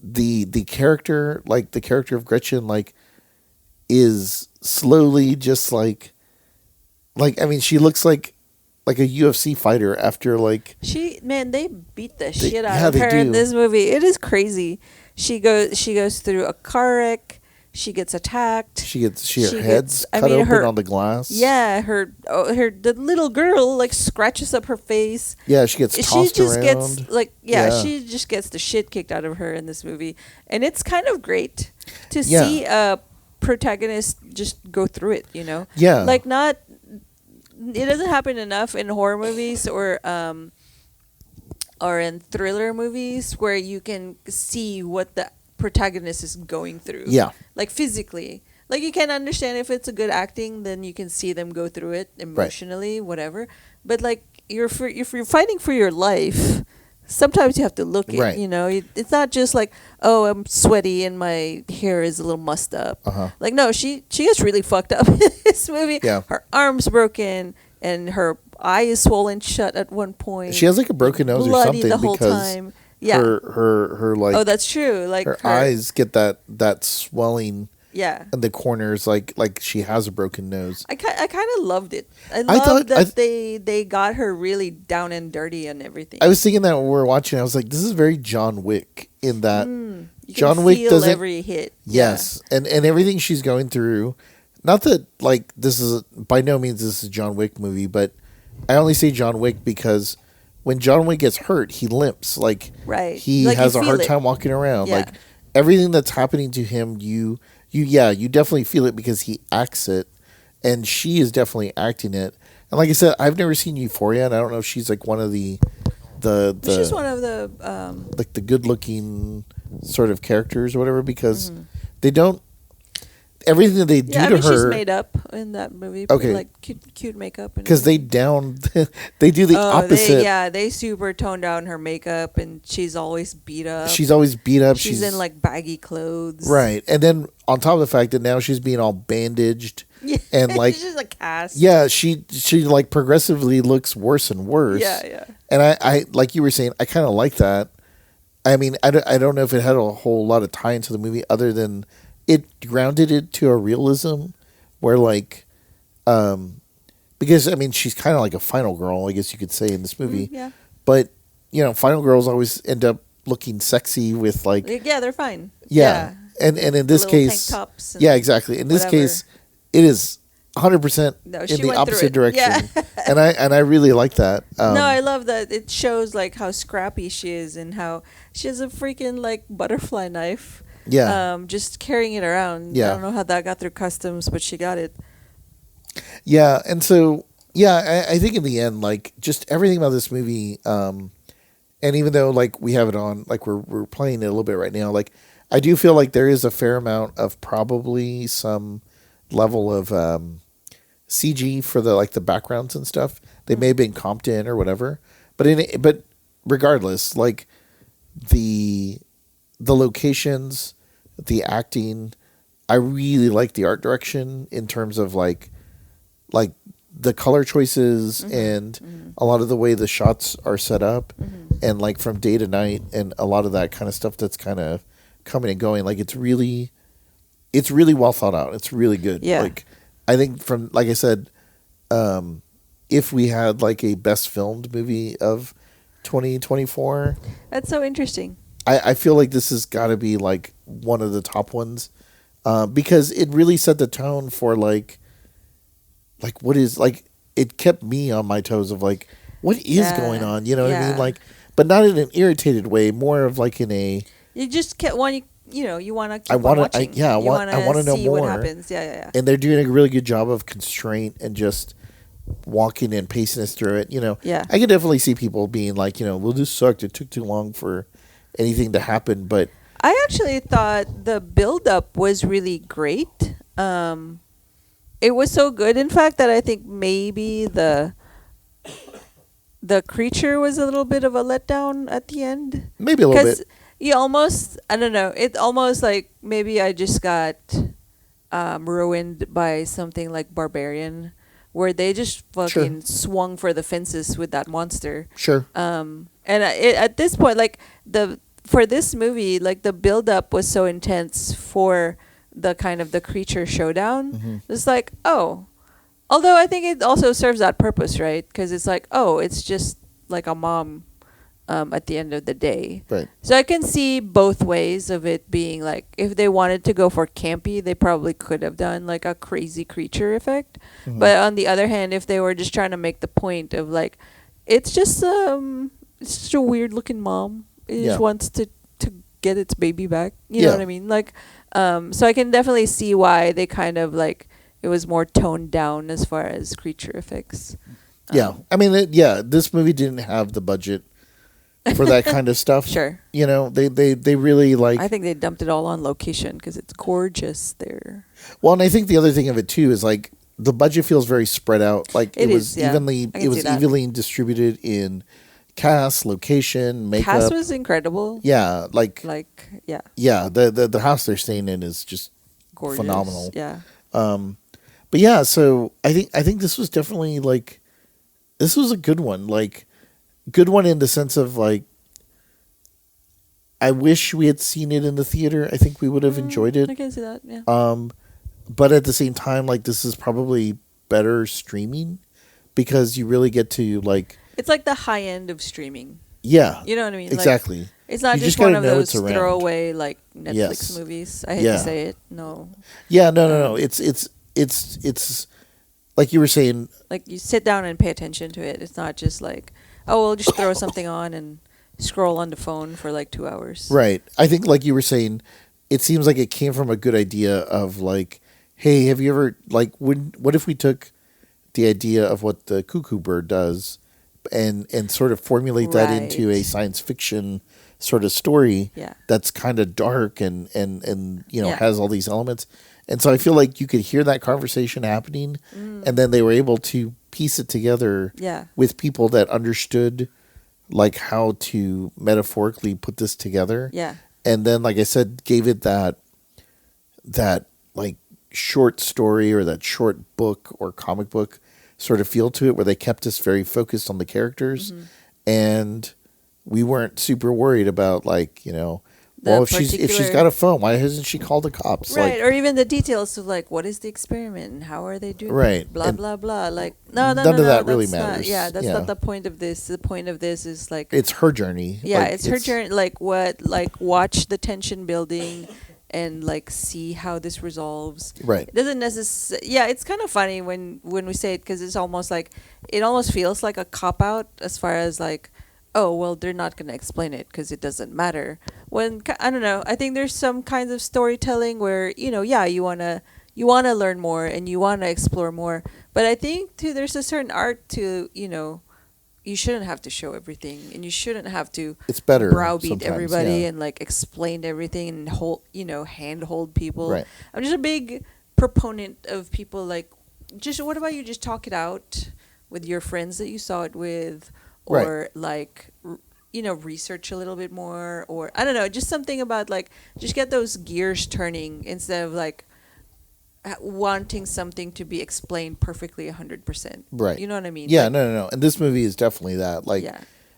The character, like the character of Gretchen, like is slowly just like I mean she looks like a UFC fighter after like they beat the shit out of her in this movie. It is crazy. She goes through a car wreck. She gets attacked. Her head's cut open on the glass. Yeah, the little girl like scratches up her face. Yeah, she gets tossed around. She just gets the shit kicked out of her in this movie, and it's kind of great to see protagonist just go through it, like it doesn't happen enough in horror movies or in thriller movies where you can see what the protagonist is going through, like physically, like you can understand if it's a good acting, then you can see them go through it emotionally, whatever, but like if you're fighting for your life, sometimes you have to look at, it's not just like, oh, I'm sweaty and my hair is a little mussed up. Like, no, she gets really fucked up in this movie. Yeah. Her arm's broken and her eye is swollen shut at one point. She has like a broken nose or something the whole because time. Yeah. Her like. Oh, that's true. Like her eyes get that swelling. Yeah. In the corners, like she has a broken nose. I kind of loved it. I thought that they got her really down and dirty and everything. I was thinking that when we were watching, I was like, this is very John Wick in that John Wick doesn't every hit. Yes, and everything she's going through. Not that like this is by no means this is a John Wick movie, but I only say John Wick because when John Wick gets hurt, he limps. Like he has a hard time walking around. Yeah. Like everything that's happening to him, you definitely feel it because he acts it, and she is definitely acting it. And like I said, I've never seen Euphoria, and I don't know if she's like one of the she's one of the like the good looking sort of characters or whatever, because they don't everything that they do to her. She's made up in that movie. Okay, like cute makeup. Because they do the opposite. They super tone down her makeup, and she's always beat up. She's in like baggy clothes. Right, and then on top of the fact that now she's being all bandaged. And like, she's just a cast. Yeah, she like progressively looks worse and worse. Yeah. And I like you were saying, I kind of like that. I mean, I don't know if it had a whole lot of tie into the movie other than it grounded it to a realism where like, because I mean, she's kind of like a final girl, I guess you could say, in this movie. Yeah. But, you know, final girls always end up looking sexy with like. Yeah, they're fine. Yeah. And in this case. Tank tops yeah, exactly. In this case, it is 100% in the opposite direction. Yeah. and I really like that. No, I love that. It shows like how scrappy she is and how she has a freaking like butterfly knife. Yeah. Just carrying it around. Yeah. I don't know how that got through customs, but she got it. Yeah, and so I think in the end, like just everything about this movie, and even though like we have it on, like we're playing it a little bit right now, like I do feel like there is a fair amount of probably some level of CG for the like the backgrounds and stuff. They may have been comped in or whatever, but regardless, like the locations, the acting, I really like the art direction in terms of like the color choices and a lot of the way the shots are set up and like from day to night and a lot of that kind of stuff that's kind of coming and going. Like it's really well thought out. It's really good. Yeah. Like I think from, like I said, if we had like a best filmed movie of 2024. That's so interesting. I feel like this has got to be like one of the top ones because it really set the tone for like what is like it kept me on my toes of like what is going on, you know what I mean, like, but not in an irritated way, more of like in a you just kept wanting, you want to keep watching. I want to know more what happens. Yeah. And they're doing a really good job of constraint and just walking and pacing us through it, Yeah. I can definitely see people being like, well, this sucked, it took too long for anything to happen, but I actually thought the build-up was really great. It was so good, in fact, that I think maybe the creature was a little bit of a letdown at the end. Maybe a little bit. You almost, I don't know, it almost like maybe I just got ruined by something like Barbarian, where they just fucking swung for the fences with that monster. Sure. And at this point, like for this movie, like the build up was so intense for the kind of the creature showdown. It's like, although I think it also serves that purpose, right? Because it's like, it's just like a mom at the end of the day. Right. So I can see both ways of it being like, if they wanted to go for campy, they probably could have done like a crazy creature effect. But on the other hand, if they were just trying to make the point of like, it's just a weird looking mom. It just wants to get its baby back. You know what I mean? Like, so I can definitely see why they kind of like, it was more toned down as far as creature effects. I mean, this movie didn't have the budget for that kind of stuff. Sure. They really like. I think they dumped it all on location because it's gorgeous there. Well, and I think the other thing of it too is like the budget feels very spread out. Like it was evenly distributed in cast, location, makeup. Cast was incredible. Yeah, yeah. The house they're staying in is just gorgeous. Phenomenal. Yeah. But yeah, so I think this was definitely like, this was a good one. Like, good one in the sense of like, I wish we had seen it in the theater. I think we would have enjoyed it. I can see that. Yeah. But at the same time, like, this is probably better streaming because you really get to like. It's like the high end of streaming. Yeah. You know what I mean? Exactly. Like, it's not just one of those throwaway like Netflix movies. I hate to say it. No. Yeah. No. It's like you were saying. Like you sit down and pay attention to it. It's not just like, we'll just throw something on and scroll on the phone for like 2 hours. Right. I think like you were saying, it seems like it came from a good idea of like, hey, have you ever like what if we took the idea of what the cuckoo bird does and sort of formulate that into a science fiction sort of story that's kind of dark and has all these elements. And so I feel like you could hear that conversation happening and then they were able to piece it together with people that understood like how to metaphorically put this together. Yeah. And then, like I said, gave it that like short story or that short book or comic book sort of feel to it, where they kept us very focused on the characters, and we weren't super worried about like, well, if she's got a phone, why hasn't she called the cops? Right, like, or even the details of like, what is the experiment and how are they doing right, it? Blah, blah, blah. Like, none of that really matters. That's not the point of this. The point of this is like, it's her journey. Yeah, like, it's her journey. Like watch the tension building and like see how this resolves. Right. It doesn't necessarily. Yeah, it's kind of funny when we say it, because it's almost like, it almost feels like a cop out as far as like, oh, well, they're not going to explain it because it doesn't matter. When, I don't know, I think there's some kinds of storytelling where, you want to learn more and you want to explore more. But I think, too, there's a certain art to, you shouldn't have to show everything, and you shouldn't have to it's better browbeat everybody and, like, explain everything and hand-hold people. Right. I'm just a big proponent of people, like, what about you just talk it out with your friends that you saw it with, or like, research a little bit more, or I don't know, just something about like, just get those gears turning instead of like wanting something to be explained perfectly 100%. Right. You know what I mean? Yeah, like, no. And this movie is definitely that. Like,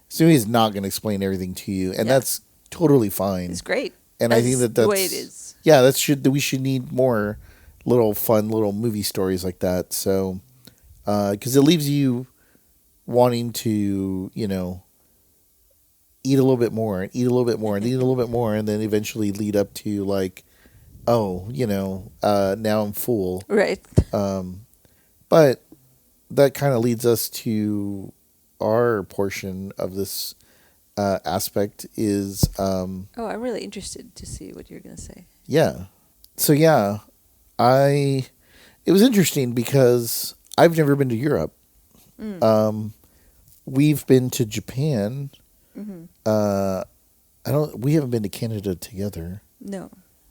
this movie is not going to explain everything to you, and that's totally fine. It's great. And I think that's the way it is. Yeah, we should need more little fun little movie stories like that. So, because it leaves you wanting to, eat a little bit more and eat a little bit more and eat a little bit more, and then eventually lead up to like, oh, now I'm full. Right. But that kind of leads us to our portion of this aspect is. I'm really interested to see what you're going to say. Yeah. So yeah, it was interesting because I've never been to Europe. We've been to Japan. We haven't been to Canada together. No.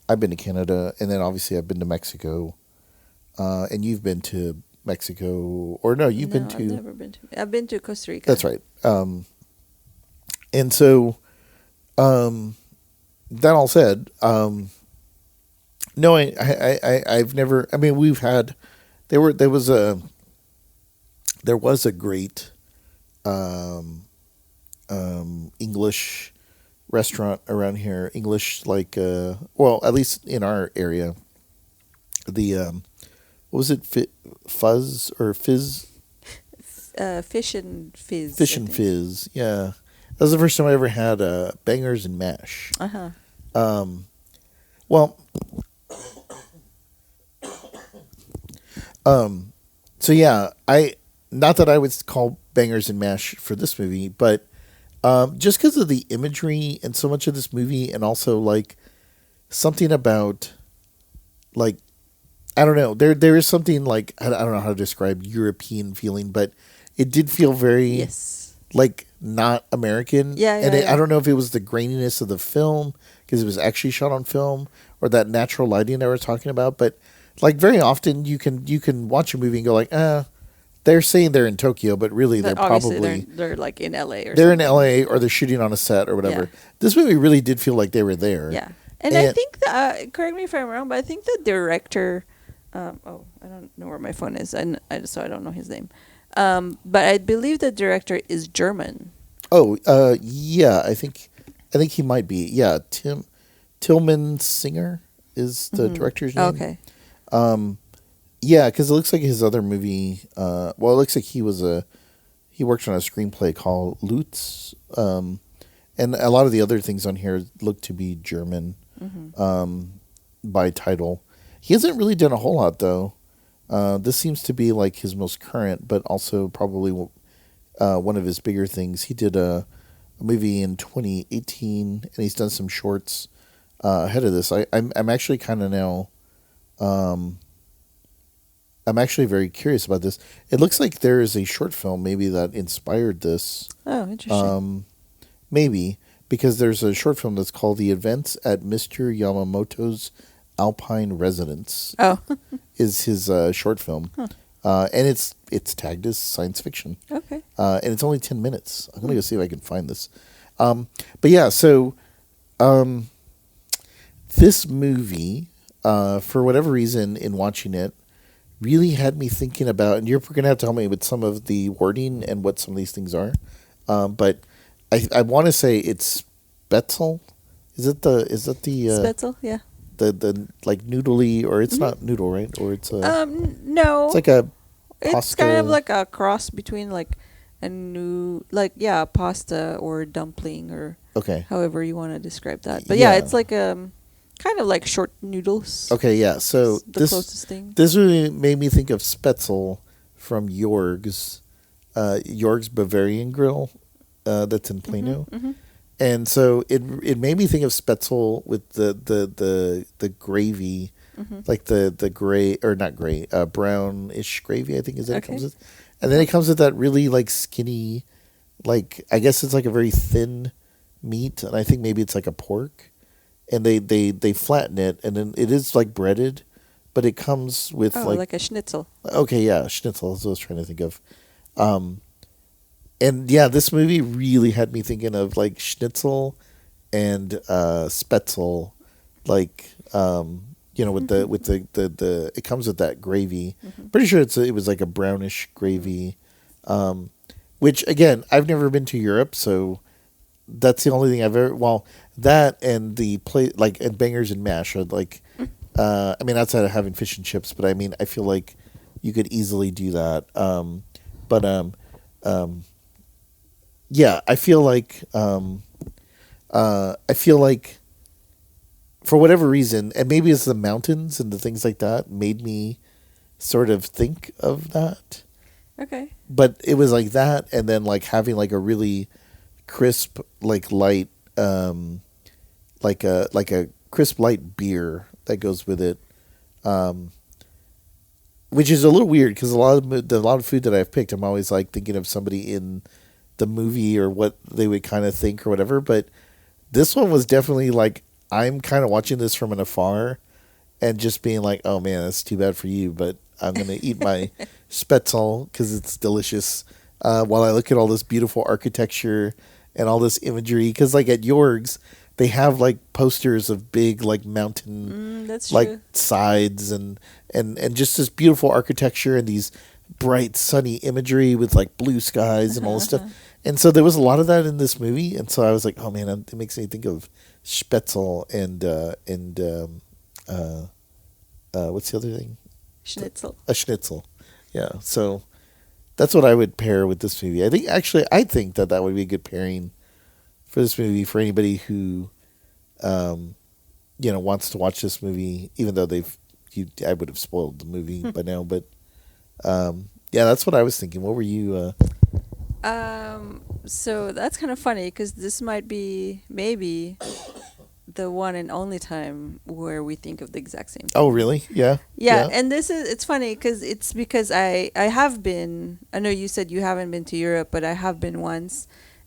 I've been to Canada, and then obviously I've been to Mexico. And you've been to Mexico, or no, you've been to... I've never been to... I've been to Costa Rica. That's right. And so, that all said, no, I've never... I mean, we've had... There was a great English restaurant around here. English, like, at least in our area. The, what was it? Fuzz or Fizz? Fish and Fizz. Fish and Fizz, yeah. That was the first time I ever had bangers and mash. Well, so yeah, not that I would call bangers and mash for this movie, but just because of the imagery and so much of this movie, and also like something about, like, I don't know, there is something like, I don't know how to describe European feeling, but it did feel very like not American. I don't know if it was the graininess of the film because it was actually shot on film, or that natural lighting I was talking about, but like very often you can watch a movie and go like, they're saying they're in Tokyo, but really they're probably they're like in LA or they're something. In LA, or they're shooting on a set or whatever. Yeah. This movie really did feel like they were there. Yeah, and I think correct me if I'm wrong, but I think the director, I don't know where my phone is, so I don't know his name, but I believe the director is German. Oh, yeah, I think he might be. Yeah, Tillman Singer is the director's name. Okay. Yeah, because it looks like his other movie. It looks like he worked on a screenplay called Lutz, and a lot of the other things on here look to be German by title. He hasn't really done a whole lot though. This seems to be like his most current, but also probably one of his bigger things. He did a movie in 2018, and he's done some shorts ahead of this. I'm actually kind of now. I'm actually very curious about this. It looks like there is a short film maybe that inspired this. Oh, interesting. Maybe, because there's a short film that's called The Events at Mr. Yamamoto's Alpine Residence. Oh. is his short film. Huh. And it's tagged as science fiction. Okay. And it's only 10 minutes. I'm going to go see if I can find this. But yeah, so this movie... for whatever reason, in watching it, really had me thinking about, and you're going to have to help me with some of the wording and what some of these things are. But I want to say it's Spetzel. Is it the Spetzel? Yeah. The like noodly, or it's not noodle, right? Or it's no. It's like a pasta. It's kind of like a cross between like pasta or dumpling, or however you want to describe that. But yeah, it's like kind of like short noodles. Okay, yeah. So the closest thing. This really made me think of Spetzel from Jorg's Bavarian Grill, that's in Plano. Mm-hmm. And so it made me think of Spetzel with the gravy, like the gray, or not gray, brownish gravy, I think is that it comes with. And then it comes with that really like skinny, like I guess it's like a very thin meat, and I think maybe it's like a pork. And they flatten it, and then it is like breaded, but it comes with like a schnitzel. Okay, yeah, schnitzel is what I was trying to think of. And yeah, this movie really had me thinking of like schnitzel and Spetzel, like with the it comes with that gravy. Mm-hmm. Pretty sure it was like a brownish gravy, which again I've never been to Europe, so that's the only thing I've ever. Well, that and the play like and bangers and mash are like, I mean outside of having fish and chips, but I mean I feel like you could easily do that. Yeah, I feel like for whatever reason, and maybe it's the mountains and the things like that, made me sort of think of that. Okay. But it was like that, and then like having like a really crisp, like light, like a crisp light beer that goes with it, which is a little weird because a lot of food that I've picked, I'm always like thinking of somebody in the movie or what they would kind of think or whatever. But this one was definitely like I'm kind of watching this from an afar and just being like, oh man, that's too bad for you, but I'm gonna eat my Spetzel because it's delicious. While I look at all this beautiful architecture and all this imagery, because like at Jorg's, they have like posters of big like mountain like sides and just this beautiful architecture and these bright sunny imagery with like blue skies and all this stuff. And so there was a lot of that in this movie, and so I was like, oh man, it makes me think of Spetzel and what's the other thing? Schnitzel. A schnitzel. Yeah. So that's what I would pair with this movie. I think that would be a good pairing for this movie for anybody who, wants to watch this movie, even though I would have spoiled the movie by now. But yeah, that's what I was thinking. What were you? So that's kind of funny because this might be maybe the one and only time where we think of the exact same thing. Oh, really? Yeah. Yeah, and it's funny because I have been. I know you said you haven't been to Europe, but I have been once,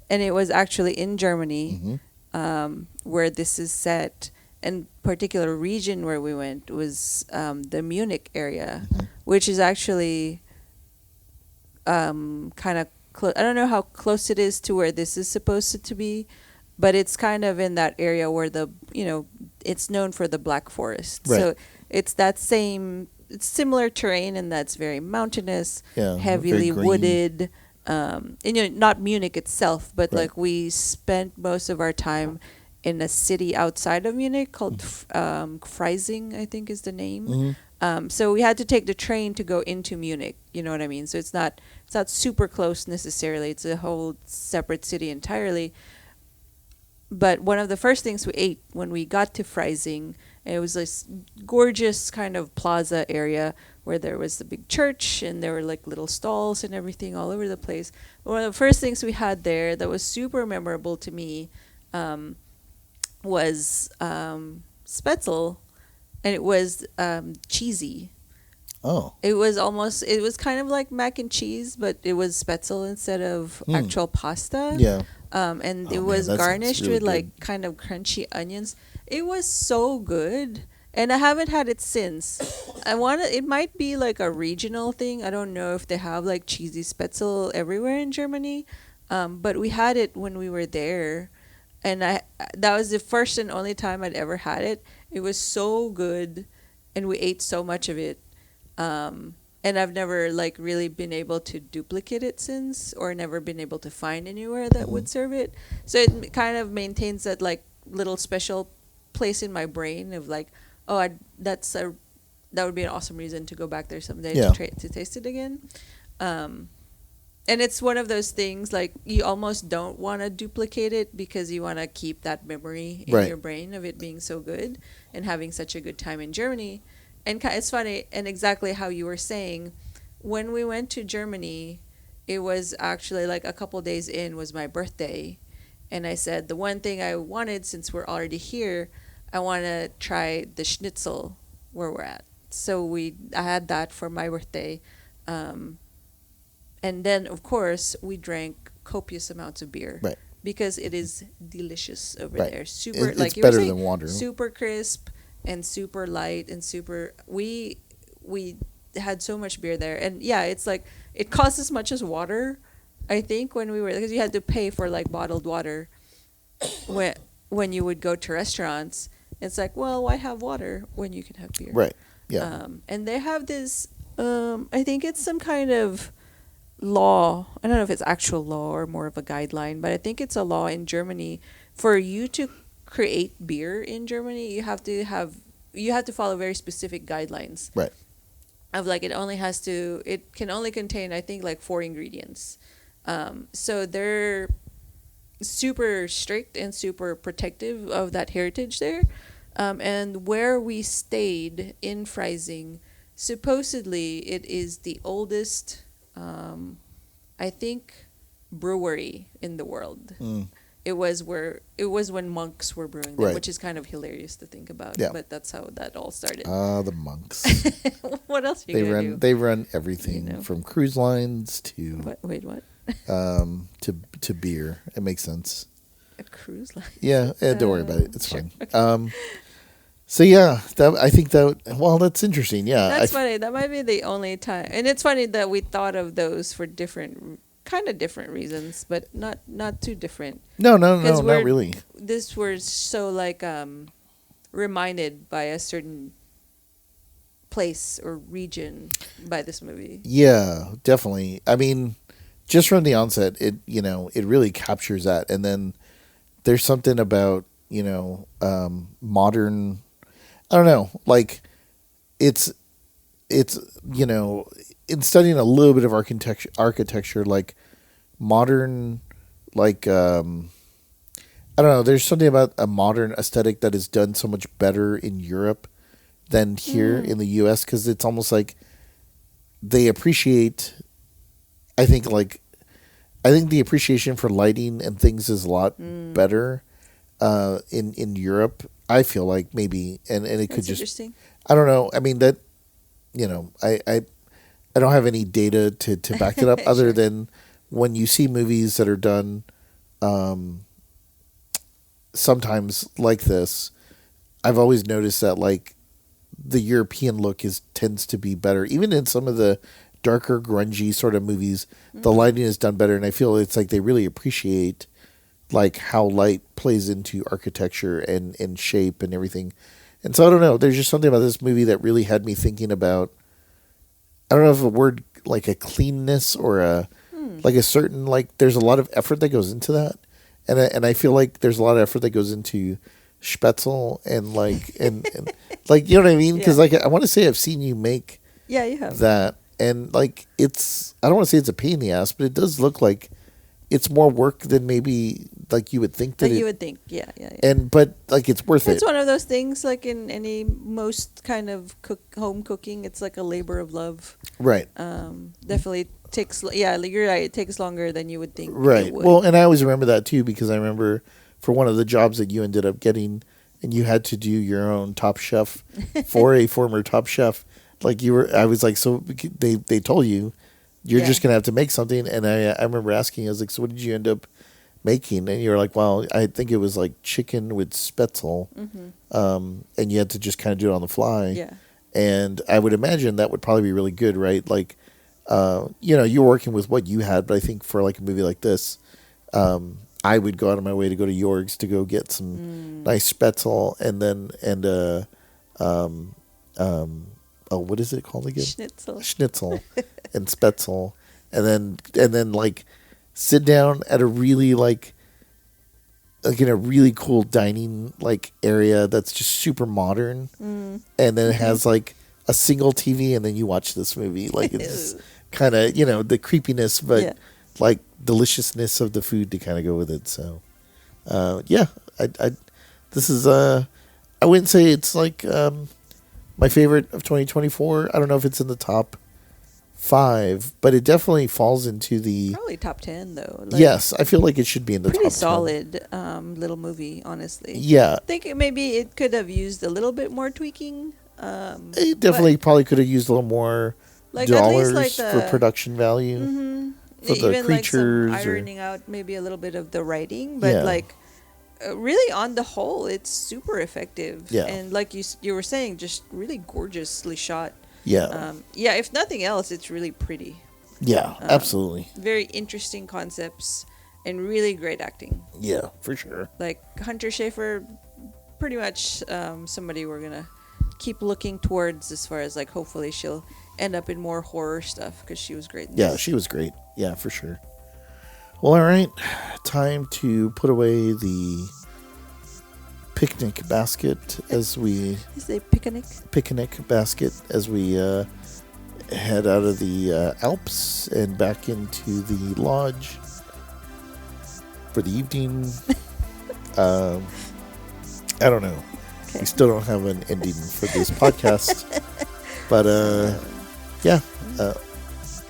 and it was actually in Germany, where this is set. And particular region where we went was the Munich area, which is actually kind of close. I don't know how close it is to where this is supposed to be, but it's kind of in that area where it's known for the Black Forest. Right. So it's similar terrain, and that's very mountainous, heavily wooded. And not Munich itself, but like we spent most of our time in a city outside of Munich called Freising, I think is the name. So we had to take the train to go into Munich. You know what I mean? So it's not super close necessarily. It's a whole separate city entirely. But one of the first things we ate when we got to Freising, it was this gorgeous kind of plaza area where there was the big church and there were like little stalls and everything all over the place. One of the first things we had there that was super memorable to me was Spetzel, and it was cheesy. Oh. It was kind of like mac and cheese, but it was Spetzel instead of actual pasta. Yeah. And it was garnished really with like kind of crunchy onions. It was so good. And I haven't had it since. It might be like a regional thing. I don't know if they have like cheesy Spetzel everywhere in Germany. But we had it when we were there. And that was the first and only time I'd ever had it. It was so good. and we ate so much of it. And I've never like really been able to duplicate it since, or never been able to find anywhere that would serve it. So it kind of maintains that like little special place in my brain of like, oh, that would be an awesome reason to go back there someday to taste it again. And it's one of those things like you almost don't want to duplicate it because you want to keep that memory in your brain of it being so good and having such a good time in Germany. And it's funny, and exactly how you were saying, when we went to Germany, it was actually like a couple days in was my birthday. And I said, the one thing I wanted, since we're already here, I want to try the schnitzel where we're at. So I had that for my birthday. And then, of course, we drank copious amounts of beer. Right. Because it is delicious over there. Super, it's like you better were saying, than water. super crisp and super light and super... We had so much beer there. And yeah, it's like, it costs as much as water, I think, when we were... Because you had to pay for like bottled water when you would go to restaurants. It's like, well, why have water when you can have beer? Right, yeah. And they have this... I think it's some kind of... law. I don't know if it's actual law or more of a guideline, but I think it's a law in Germany. For you to create beer in Germany, you have to follow very specific guidelines. Right. Of like it can only contain, I think, like 4 ingredients. So they're super strict and super protective of that heritage there. And where we stayed in Freising, supposedly it is the oldest I think brewery in the world. It was when monks were brewing them, which is kind of hilarious to think about. Yeah. But that's how that all started. The monks. What else are you gonna do? They run everything from cruise lines to what? to beer. It makes sense. A cruise line. Yeah, don't worry about it. It's sure. fine. Okay. So yeah, I think that's interesting. Yeah, that's funny. That might be the only time, and it's funny that we thought of those for different reasons, but not too different. No, not really. This was so like reminded by a certain place or region by this movie. Yeah, definitely. I mean, just from the onset, it really captures that, and then there's something about modern. I don't know, like it's in studying a little bit of architecture, like modern, like I don't know, there's something about a modern aesthetic that is done so much better in Europe than here in the US, because it's almost like they appreciate, I think the appreciation for lighting and things is a lot better in Europe. I feel like maybe, and it could just, I don't know. I mean that, I don't have any data to back it up other than when you see movies that are done, sometimes like this, I've always noticed that like the European look tends to be better, even in some of the darker grungy sort of movies. The lighting is done better, and I feel it's like they really appreciate like how light plays into architecture and shape and everything. And so I don't know, there's just something about this movie that really had me thinking about, I don't know if a word like a cleanness or like a certain, like there's a lot of effort that goes into that. And I feel like there's a lot of effort that goes into Spätzle and like, and like, you know what I mean? Cause like, I want to say I've seen you make you have that. And like, I don't want to say it's a pain in the ass, but it does look like it's more work than maybe like you would think that you would think. Yeah. But like it's worth it. It's one of those things like in most kind of home cooking, it's like a labor of love. Right. Definitely takes. Yeah, you're right. It takes longer than you would think. Right. It would. Well, and I always remember that too, because I remember for one of the jobs that you ended up getting, and you had to do your own Top Chef for a former Top Chef. Like I was like, so they told you. You're just going to have to make something. And I remember asking, I was like, so what did you end up making? And you were like, well, I think it was like chicken with Spätzle. And you had to just kind of do it on the fly. Yeah. And I would imagine that would probably be really good, right? Like, you're working with what you had, but I think for like a movie like this, I would go out of my way to go to Jorg's to go get some nice Spätzle what is it called again? Schnitzel and Spätzle, and then like sit down at a really like in a really cool dining like area that's just super modern, and then it has like a single TV, and then you watch this movie. Like it's kind of the creepiness, but like deliciousness of the food to kind of go with it. So this is I wouldn't say it's like my favorite of 2024. I don't know if it's in the top 5, but it definitely falls into the probably top 10 though. Like, yes, I feel like it should be in the top 10. Pretty solid little movie, honestly. Yeah, I think maybe it could have used a little bit more tweaking. It definitely probably could have used a little more like dollars like for production value for the even creatures. Like some ironing out maybe a little bit of the writing, but like really on the whole, it's super effective. Yeah, and like you were saying, just really gorgeously shot. Yeah. If nothing else, it's really pretty. Yeah, absolutely. Very interesting concepts and really great acting. Yeah, for sure. Like Hunter Schafer, pretty much somebody we're going to keep looking towards as far as like hopefully she'll end up in more horror stuff because she was great. She was great. Yeah, for sure. Well, all right. Time to put away the picnic basket as we picnic basket as we head out of the Alps and back into the lodge for the evening. I don't know. Okay. We still don't have an ending for this podcast, but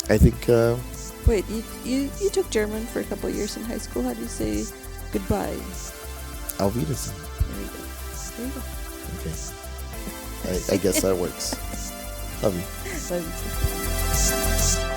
I think. Wait, you took German for a couple of years in high school. How do you say goodbye? Auf Wiedersehen. There you go. Okay. I guess that works. Love you. Love you too.